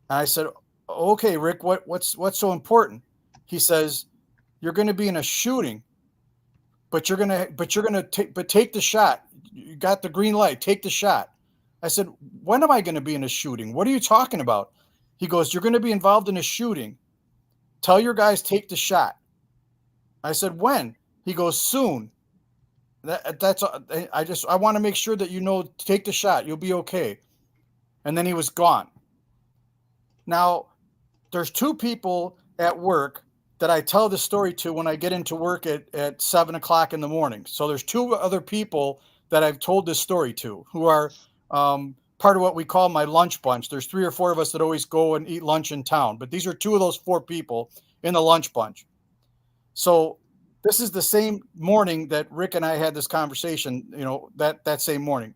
And I said, okay, Rick, what's so important? He says, you're going to be in a shooting, but take the shot. You got the green light. Take the shot. I said, when am I going to be in a shooting? What are you talking about? He goes, you're going to be involved in a shooting. Tell your guys, take the shot. I said, when? He goes, soon. I want to make sure that take the shot. You'll be okay. And then he was gone. Now, there's two people at work that I tell the story to when I get into work at 7 o'clock in the morning. So there's two other people that I've told this story to who are part of what we call my lunch bunch. There's 3 or 4 of us that always go and eat lunch in town, but these are 2 of those 4 people in the lunch bunch. So this is the same morning that Rick and I had this conversation, that same morning.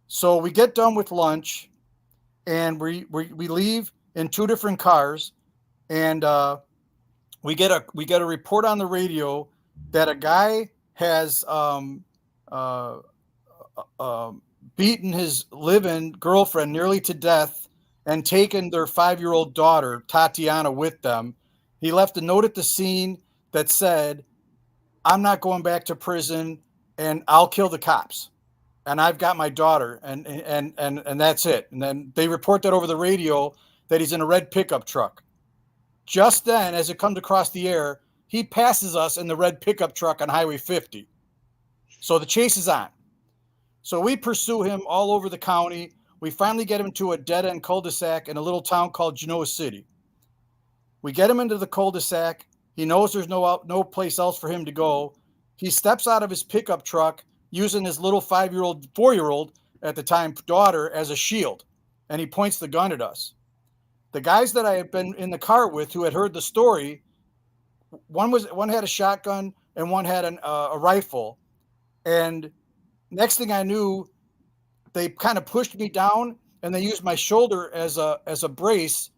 So we get done with lunch and we leave in 2 different cars, and we get a report on the radio that a guy has beaten his live-in girlfriend nearly to death and taken their 5-year-old daughter, Tatiana, with them. He left a note at the scene that said, I'm not going back to prison, and I'll kill the cops. And I've got my daughter, and that's it. And then they report that over the radio that he's in a red pickup truck Just then, as it comes across the air, he passes us in the red pickup truck on Highway 50. So the chase is on. So we pursue him all over the county. We finally get him to a dead-end cul-de-sac in a little town called Genoa City. We get him into the cul-de-sac. He knows there's no place else for him to go. He steps out of his pickup truck using his little 4-year-old at the time daughter as a shield, and he points the gun at us. The guys that I had been in the car with who had heard the story, one had a shotgun and one had a rifle. And next thing I knew, they kind of pushed me down and they used my shoulder as a brace,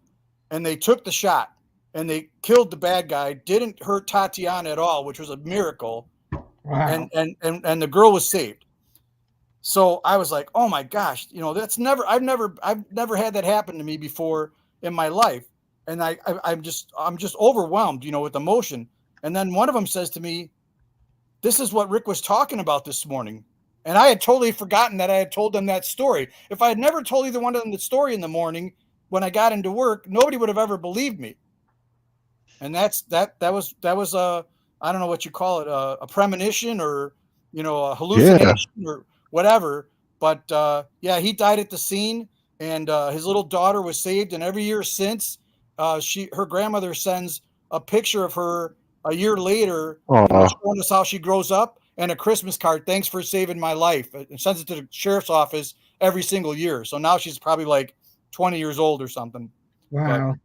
and they took the shot and they killed the bad guy. Didn't hurt Tatiana at all, which was a miracle. Wow. And the girl was saved. So I was like, oh my gosh, I've never had that happen to me before in my life. And I'm just overwhelmed, with emotion. And then one of them says to me, this is what Rick was talking about this morning. And I had totally forgotten that I had told them that story. If I had never told either one of them the story in the morning when I got into work, nobody would have ever believed me. And that was I don't know what you call it, a premonition or, a hallucination or whatever. But he died at the scene, and his little daughter was saved. And every year since, her grandmother sends a picture of her a year later, showing us how she grows up, and a Christmas card. Thanks for saving my life. And sends it to the sheriff's office every single year. So now she's probably like 20 years old or something. Wow. But,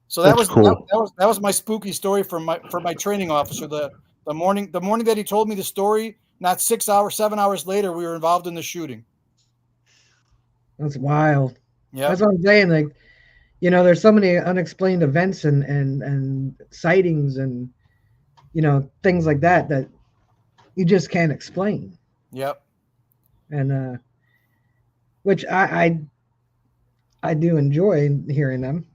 so that was cool. that was my spooky story for my training officer. The morning that he told me the story, not 7 hours later, we were involved in the shooting. That's wild. Yeah, that's what I'm saying. Like, there's so many unexplained events and sightings and things like that you just can't explain. Yep. And which I do enjoy hearing them.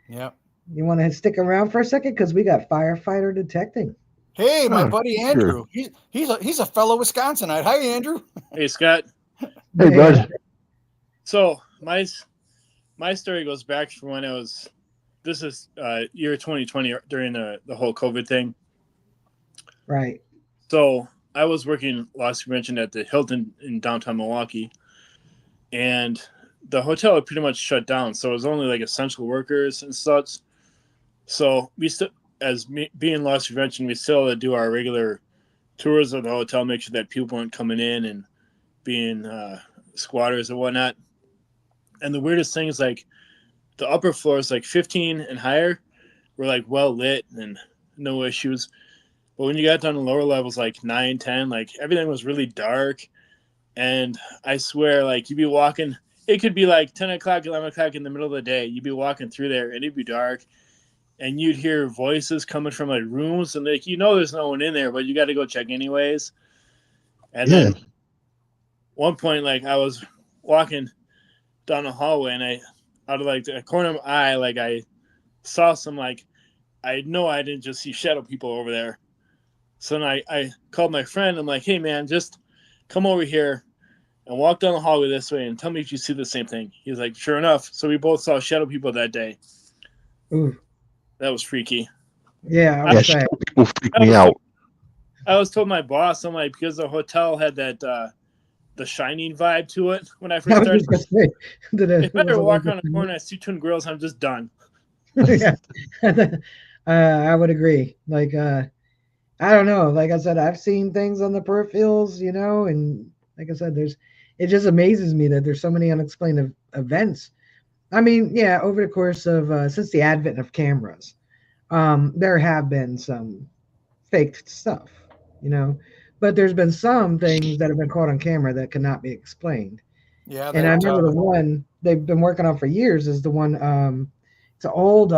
Yep. You want to stick around for a second because we got firefighter detecting. Hey, my buddy Andrew. Sure. He's a fellow Wisconsinite. Hi, Andrew. Hey, Scott. Hey, bud. So my story goes back from when this is year 2020 during the whole COVID thing. Right. So I was working loss prevention at the Hilton in downtown Milwaukee, and the hotel had pretty much shut down. So it was only like essential workers and such. So we still, being loss prevention, we still had to do our regular tours of the hotel, make sure that people weren't coming in and being squatters and whatnot. And the weirdest thing is, like, the upper floors, like 15 and higher, were like well lit and no issues. But when you got down to lower levels, like 9, 10, like everything was really dark. And I swear, like, you'd be walking, it could be like 10 o'clock, 11 o'clock in the middle of the day. You'd be walking through there and it'd be dark. And you'd hear voices coming from like rooms, and like, there's no one in there, but you got to go check anyways. And then one point, like, I was walking down the hallway, and out of like the corner of my eye, like, I saw some, like, I know I didn't just see shadow people over there. So then I called my friend. I'm like, hey man, just come over here and walk down the hallway this way and tell me if you see the same thing. He was like, sure enough. So we both saw shadow people that day. Ooh. That was freaky. Yeah, people freak me out. I was told my boss, I'm like, because the hotel had that the Shining vibe to it when I first started. If I ever walk around the corner and I see twin girls, I'm just done. Yeah, I would agree. Like, I don't know. Like I said, I've seen things on the peripherals, and like I said, it just amazes me that there's so many unexplained events. I mean, yeah, over the course of since the advent of cameras, there have been some faked stuff, but there's been some things that have been caught on camera that cannot be explained. Yeah, and I remember the one they've been working on for years is the one. It's an old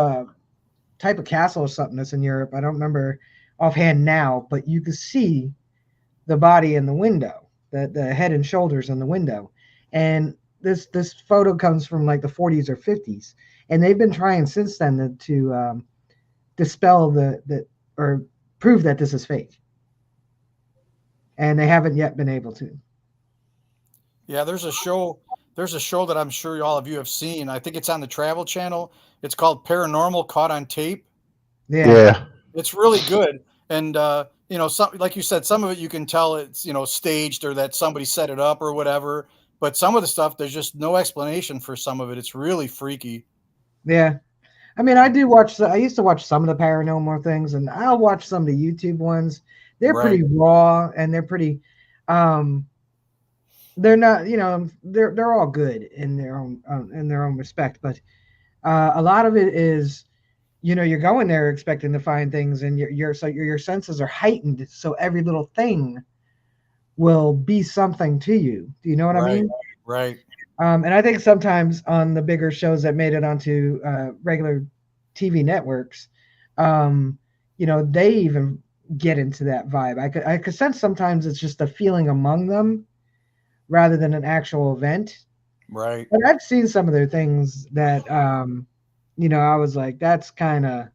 type of castle or something that's in Europe. I don't remember offhand now, but you can see the body in the window, the head and shoulders in the window, and this photo comes from like the 40s or 50s, and they've been trying since then to dispel or prove that this is fake, and they haven't yet been able to. Yeah, there's a show that I'm sure all of you have seen. I think it's on the Travel Channel. It's called Paranormal Caught on Tape. Yeah. It's really good. And, you know, some, like you said, some of it you can tell it's, you know, staged or that somebody set it up or whatever. But some of the stuff, there's just no explanation for some of it. It's really freaky. Yeah. I mean, I do watch. I used to watch some of the paranormal things, and I'll watch some of the YouTube ones. They're Right. pretty raw, and they're pretty. Um, they're not, you know, they're all good in their own respect, but a lot of it is, you know, you're going there expecting to find things, and your senses are heightened, so every little thing will be something to you. Do you know what I Right. mean? Right. And I think sometimes on the bigger shows that made it onto regular TV networks, um, you know, they even get into that vibe. I could sense sometimes it's just a feeling among them rather than an actual event. Right. But I've seen some of their things that, you know, I was like, that's kind of,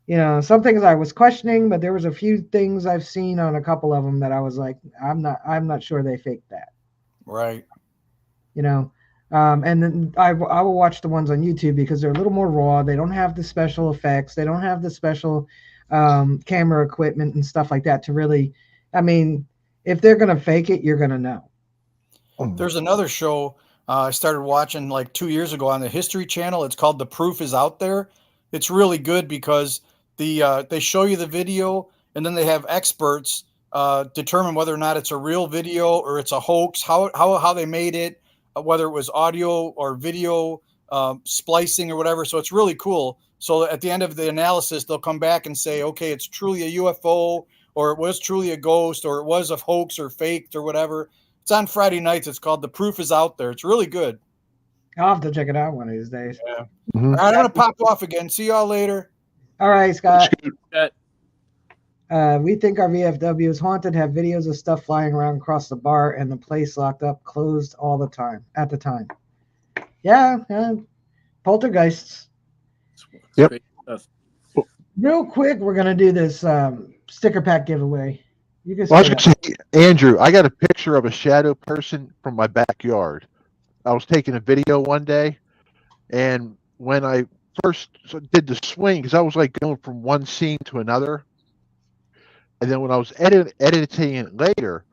you know, some things I was questioning, but there was a few things I've seen on a couple of them that I was like, I'm not sure they faked that. Right. You know. And then I will watch the ones on YouTube because they're a little more raw. They don't have the special effects. They don't have the special camera equipment and stuff like that to really. I mean, if they're gonna fake it, you're gonna know. There's another show I started watching like 2 years ago on the History Channel. It's called The Proof Is Out There. It's really good because they show you the video and then they have experts determine whether or not it's a real video or it's a hoax, how they made it, whether it was audio or video splicing or whatever. So it's really cool. So at the end of the analysis, they'll come back and say, okay, it's truly a UFO, or it was truly a ghost, or it was a hoax or faked or whatever. It's on Friday nights. It's called The Proof Is Out There. It's really good. I'll have to check it out one of these days. Yeah. Mhm. All right, I'm going to pop off again. See y'all later. All right, Scott. That We think our VFW is haunted. Have videos of stuff flying around across the bar and the place locked up, closed all the time. At the time. Yeah, poltergeists. Yep. great stuff. Real quick, we're gonna do this sticker pack giveaway. You can Well, I say was that. gonna say, Andrew, I got a picture of a shadow person from my backyard. I was taking a video one day, and when I first did the swing, because I was like going from one scene to another, and then when I was editing it later,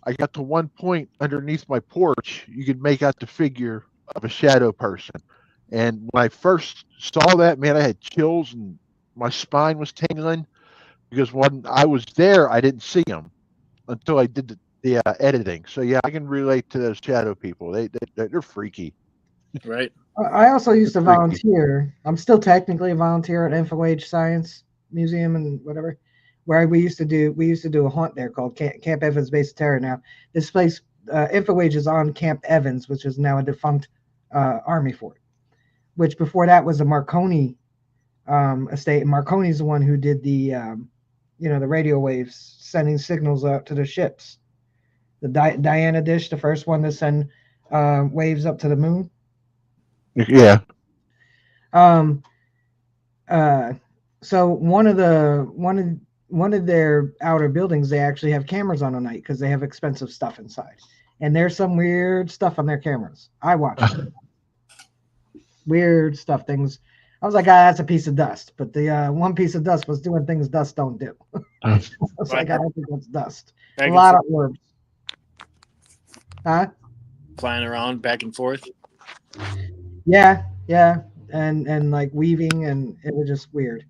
I got to one point underneath my porch. You could make out the figure of a shadow person, and when I first saw that, man, I had chills and my spine was tingling because when I was there, I didn't see him until I did the editing. So yeah, I can relate to those shadow people. They're freaky. Right. I also used to Freaky. volunteer. I'm still technically a volunteer at InfoAge Science Museum and whatever, where we used to do a haunt there called Camp Evans Base of Terror. Now this place, InfoAge is on Camp Evans, which is now a defunct Army fort. Which before that was a Marconi estate, and Marconi's the one who did the the radio waves sending signals out to the ships. The Diana dish, the first one to send waves up to the moon. Yeah. Um, so one of their outer buildings, they actually have cameras on at night because they have expensive stuff inside, and there's some weird stuff on their cameras. I watched it. Weird stuff. Things. I was like, that's a piece of dust, but the one piece of dust was doing things dust don't do. I was like, I don't think that's dust. Back A and lot of forth, orbs. Huh? flying around back and forth. Yeah, and like weaving, and it was just weird.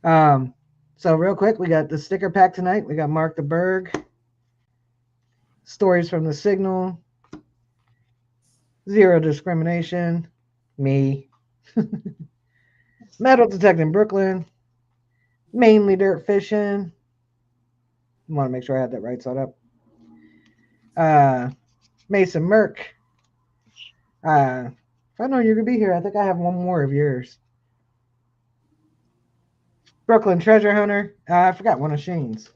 So real quick, we got the sticker pack tonight. We got Mark the Berg, Stories from the Signal, Zero Discrimination, me, Metal Detecting Brooklyn, Mainly Dirt Fishing. I want to make sure I had that right side up. Mason Merck. If I know you're gonna be here, I think I have one more of yours. Brooklyn Treasure Hunter. I forgot one of Shane's.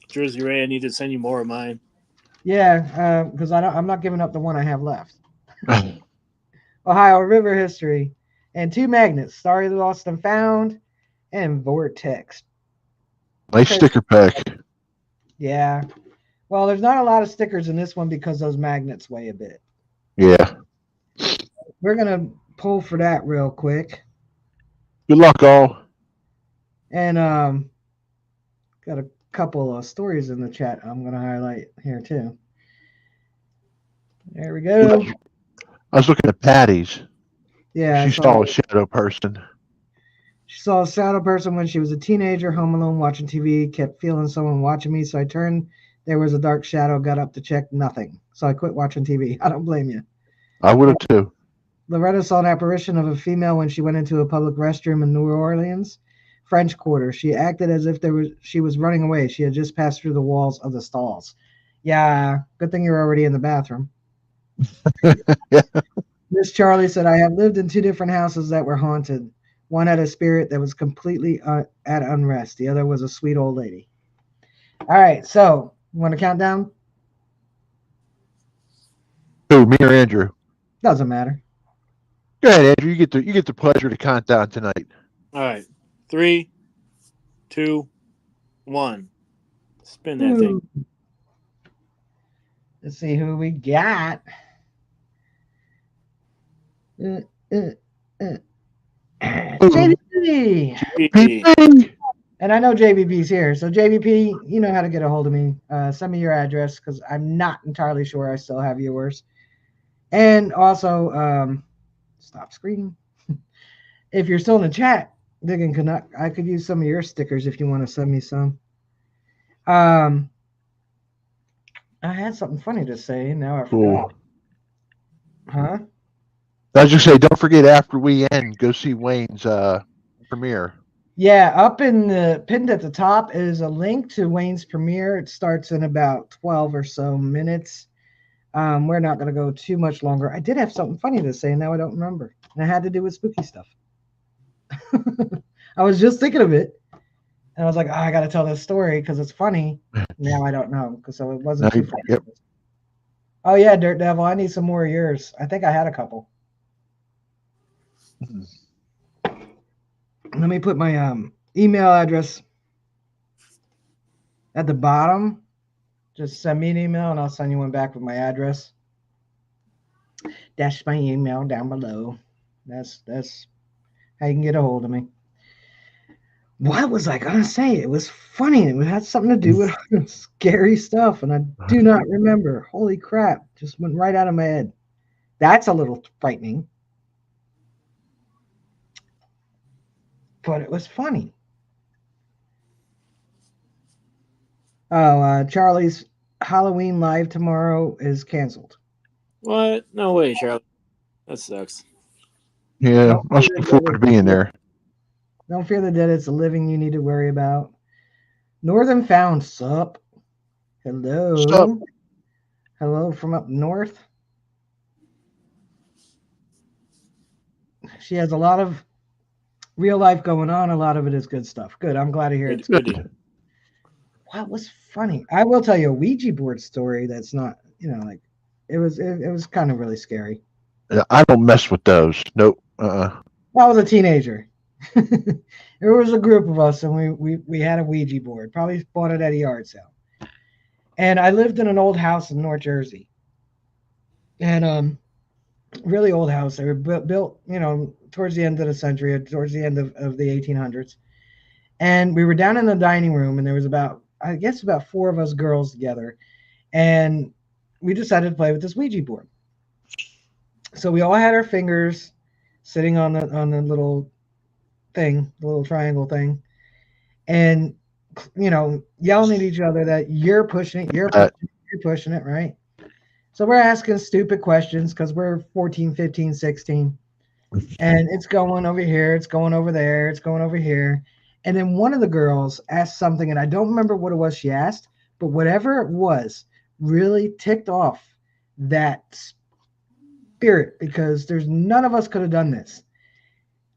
Jersey Ray, I need to send you more of mine. Yeah, because I'm not giving up the one I have left. Ohio River History, and 2 magnets: Story Lost and Found, and Vortex. Nice sticker pack. Yeah. Well, there's not a lot of stickers in this one because those magnets weigh a bit. Yeah. We're gonna pull for that real quick. Good luck, all. And got a couple of stories in the chat I'm gonna highlight here too. There we go. I was looking at Patty's. Yeah, I She saw saw a shadow person. she saw a shadow person when she was a teenager, home alone watching TV, kept feeling someone watching me, so I turned. There was a dark shadow, got up to check, nothing. So I quit watching TV. I don't blame you. I would have too. Loretta saw an apparition of a female when she went into a public restroom in New Orleans, French Quarter. She acted as if she was running away. She had just passed through the walls of the stalls. Yeah, good thing you're already in the bathroom. Yeah. Miss Charlie said, I have lived in two different houses that were haunted. One had a spirit that was completely at unrest. The other was a sweet old lady. All right, so you want to count down? Who, me or Andrew? Doesn't matter. Go ahead, Andrew. You get the pleasure to count down tonight. All right. 3, 2, 1. Spin that thing. Let's see who we got. JBP. PP. And I know JBP's here. So JBP, you know how to get a hold of me. Send me your address because I'm not entirely sure I still have yours. And also, stop screaming. If you're still in the chat, Digging Canuck, I could use some of your stickers if you want to send me some. I had something funny to say. Now I forgot. Cool. Huh? I was just say, don't forget after we end, go see Wayne's premiere. Yeah, up in the pinned at the top is a link to Wayne's premiere. It starts in about 12 or so minutes. We're not going to go too much longer. I did have something funny to say, now I don't remember. And it had to do with spooky stuff. I was just thinking of it. And I was like, oh, I got to tell this story because it's funny. Now I don't know because so it wasn't too funny. Yep. Oh, yeah, Dirt Devil, I need some more of yours. I think I had a couple. Let me put my email address at the bottom. Just send me an email and I'll send you one back with my address. Dash my email down below. That's how you can get a hold of me. What was I gonna say? It was funny. It had something to do with scary stuff, and I do not remember. Holy crap! Just went right out of my head. That's a little frightening. But it was funny. Oh, Charlie's Halloween live tomorrow is canceled. What? No way, Charlie. That sucks. Yeah, I was looking forward to being there. Don't fear the dead. It's the living you need to worry about. Northern Found, sup? Hello. Sup? Hello from up north. She has a lot of real life going on. A lot of it is good stuff. Good. I'm glad to hear it's good. What was funny? I will tell you a Ouija board story that's not, like it was kind of really scary. I don't mess with those. Nope. I was a teenager. There was a group of us, and we had a Ouija board. Probably bought it at a yard sale. And I lived in an old house in North Jersey, and really old house. They were built, towards the end of the century, towards the end of the 1800s. And we were down in the dining room, and there was about 4 of us girls together, and we decided to play with this Ouija board. So we all had our fingers sitting on the little thing, the little triangle thing, and yelling at each other that you're pushing it, you're pushing it, right? So we're asking stupid questions because we're 14, 15, 16, and it's going over here, it's going over there, it's going over here. And then one of the girls asked something, and I don't remember what it was she asked, but whatever it was really ticked off that spirit because there's none of us could have done this.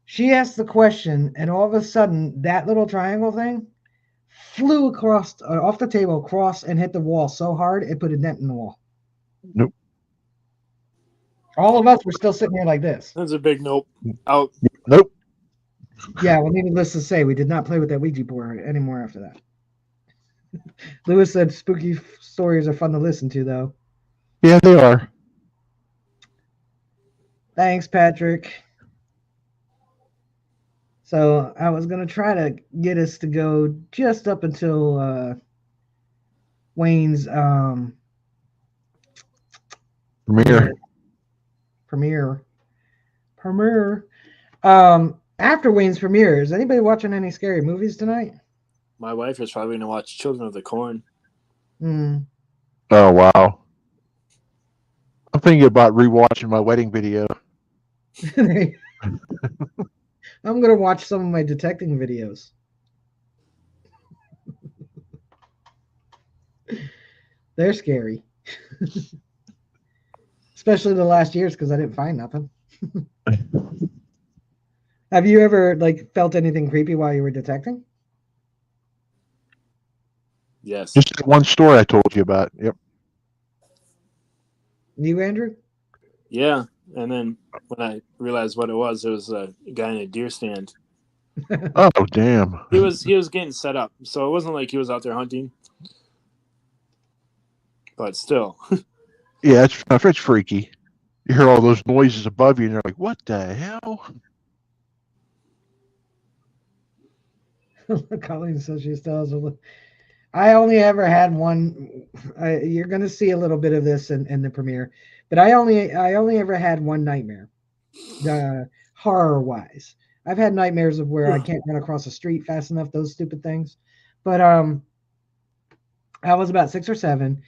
She asked the question, and all of a sudden, that little triangle thing flew across, off the table, across, and hit the wall so hard it put a dent in the wall. Nope. All of us were still sitting here like this. That's a big nope. Out. Nope. Yeah, well, needless to say, we did not play with that Ouija board anymore after that. Lewis said spooky stories are fun to listen to, though. Yeah, they are. Thanks, Patrick. So I was gonna try to get us to go just up until Wayne's Premiere. premiere. After Wayne's premiere, is anybody watching any scary movies tonight? My wife is probably going to watch Children of the Corn. Hmm. Oh wow. I'm thinking about rewatching my wedding video. I'm gonna watch some of my detecting videos. They're scary. Especially the last years because I didn't find nothing. Have you ever felt anything creepy while you were detecting? Yes. Just that one story I told you about. Yep. You, Andrew? Yeah. And then when I realized what it was a guy in a deer stand. Oh damn. He was getting set up, so it wasn't like he was out there hunting. But still. Yeah, it's freaky. You hear all those noises above you, and you're like, "What the hell?" Colleen says she still has I only ever had one. You're going to see a little bit of this in the premiere, but I only ever had one nightmare, horror wise. I've had nightmares of where I can't run across the street fast enough. Those stupid things, but I was about 6 or 7,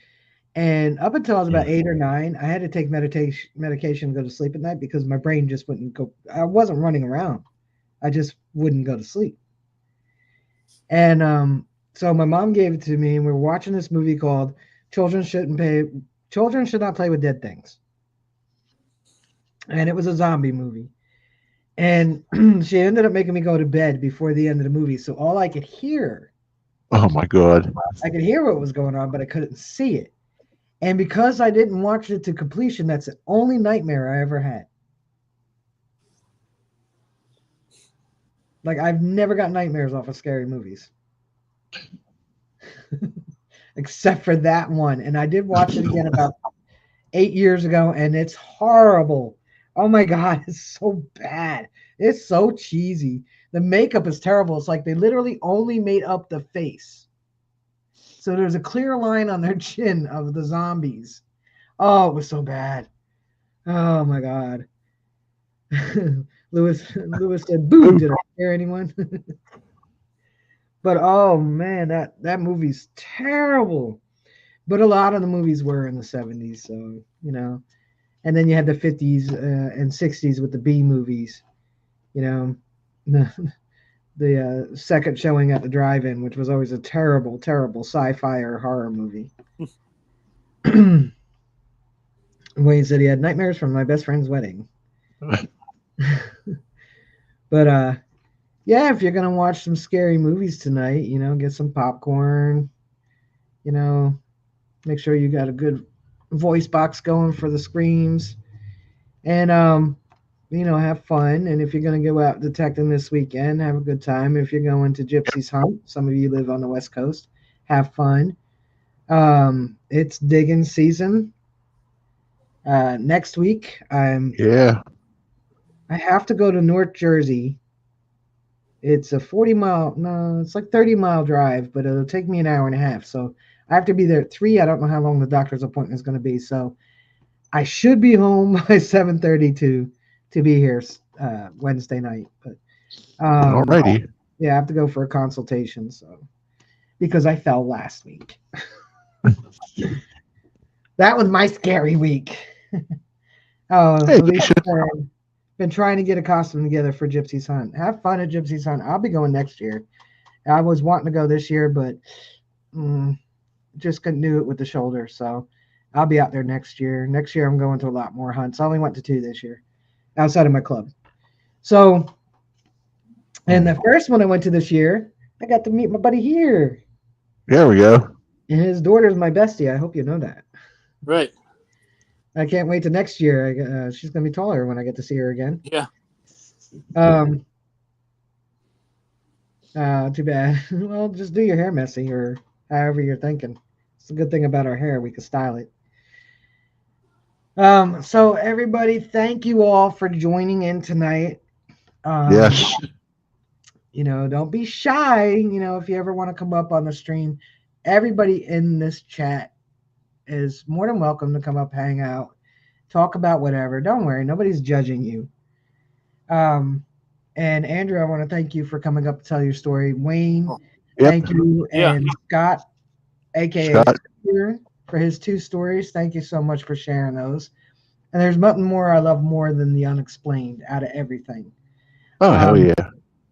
and up until I was about 8 or 9, I had to take medication to go to sleep at night because my brain just wouldn't go. I wasn't running around. I just wouldn't go to sleep. And so my mom gave it to me, and we were watching this movie called Children Should Not Play with Dead Things. And it was a zombie movie. And she ended up making me go to bed before the end of the movie. So all I could hear, Oh my god. I could hear what was going on, but I couldn't see it. And because I didn't watch it to completion, that's the only nightmare I ever had. Like, I've never got nightmares off of scary movies. Except for that one. And I did watch it again about 8 years ago, and it's horrible. Oh my God, it's so bad. It's so cheesy. The makeup is terrible. It's like they literally only made up the face. So there's a clear line on their chin of the zombies. Oh, it was so bad. Oh my God. Lewis said, "Boo!" Did I scare anyone? But oh man, that movie's terrible. But a lot of the movies were in the 70s, so And then you had the 50s and 60s with the B movies. The second showing at the drive-in, which was always a terrible, terrible sci-fi or horror movie. Wayne said he had nightmares from my best friend's wedding. But yeah, if you're gonna watch some scary movies tonight, get some popcorn. Make sure you got a good voice box going for the screams, and have fun. And if you're gonna go out detecting this weekend, have a good time. If you're going to Gypsy's Hunt, some of you live on the West Coast, have fun. It's digging season. Next week, Yeah. I have to go to North Jersey. It's a 30-mile drive, but it'll take me an hour and a half. So I have to be there at 3. I don't know how long the doctor's appointment is going to be. So I should be home by 7:30 to be here Wednesday night. But Alrighty. yeah, I have to go for a consultation. So because I fell last week. That was my scary week. Hey, Lisa said, been trying to get a costume together for Gypsy's Hunt. Have fun at Gypsy's Hunt. I'll be going next year. I was wanting to go this year, but just couldn't do it with the shoulder. So I'll be out there next year. Next year, I'm going to a lot more hunts. I only went to 2 this year outside of my club. So, and the first one I went to this year, I got to meet my buddy here. There we go. And his daughter's my bestie. I hope you know that. Right. I can't wait to next year. She's going to be taller when I get to see her again. Yeah. Too bad. Well, just do your hair messy or however you're thinking. It's a good thing about our hair. We can style it. So everybody, thank you all for joining in tonight. Yes. Don't be shy. If you ever want to come up on the stream, everybody in this chat is more than welcome to come up, hang out, talk about whatever. Don't worry, nobody's judging you. And Andrew, I want to thank you for coming up to tell your story. Wayne, Yep. thank you. Yeah. And Scott, aka Scott. Spear, for his 2 stories. Thank you so much for sharing those. And there's nothing more I love more than the unexplained out of everything. Oh, hell yeah.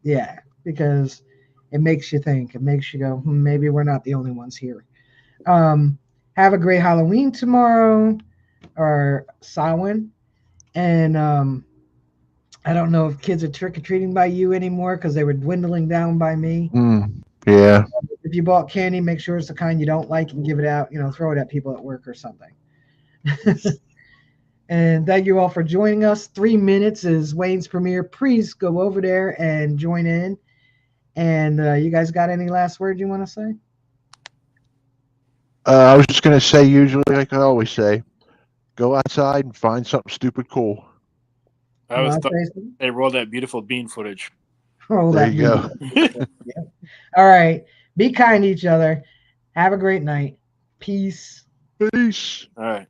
Yeah, because it makes you think. It makes you go, maybe we're not the only ones here. Have a great Halloween tomorrow, or Samhain. And I don't know if kids are trick-or-treating by you anymore because they were dwindling down by me. Yeah. If you bought candy, make sure it's the kind you don't like and give it out, throw it at people at work or something. And thank you all for joining us. 3 minutes is Wayne's premiere. Please go over there and join in. And you guys got any last words you want to say? I was just going to say, usually, like I always say, go outside and find something stupid cool. I was thought they rolled that beautiful bean footage. Roll There that you go. Yeah. All right. Be kind to each other. Have a great night. Peace. Peace. All right.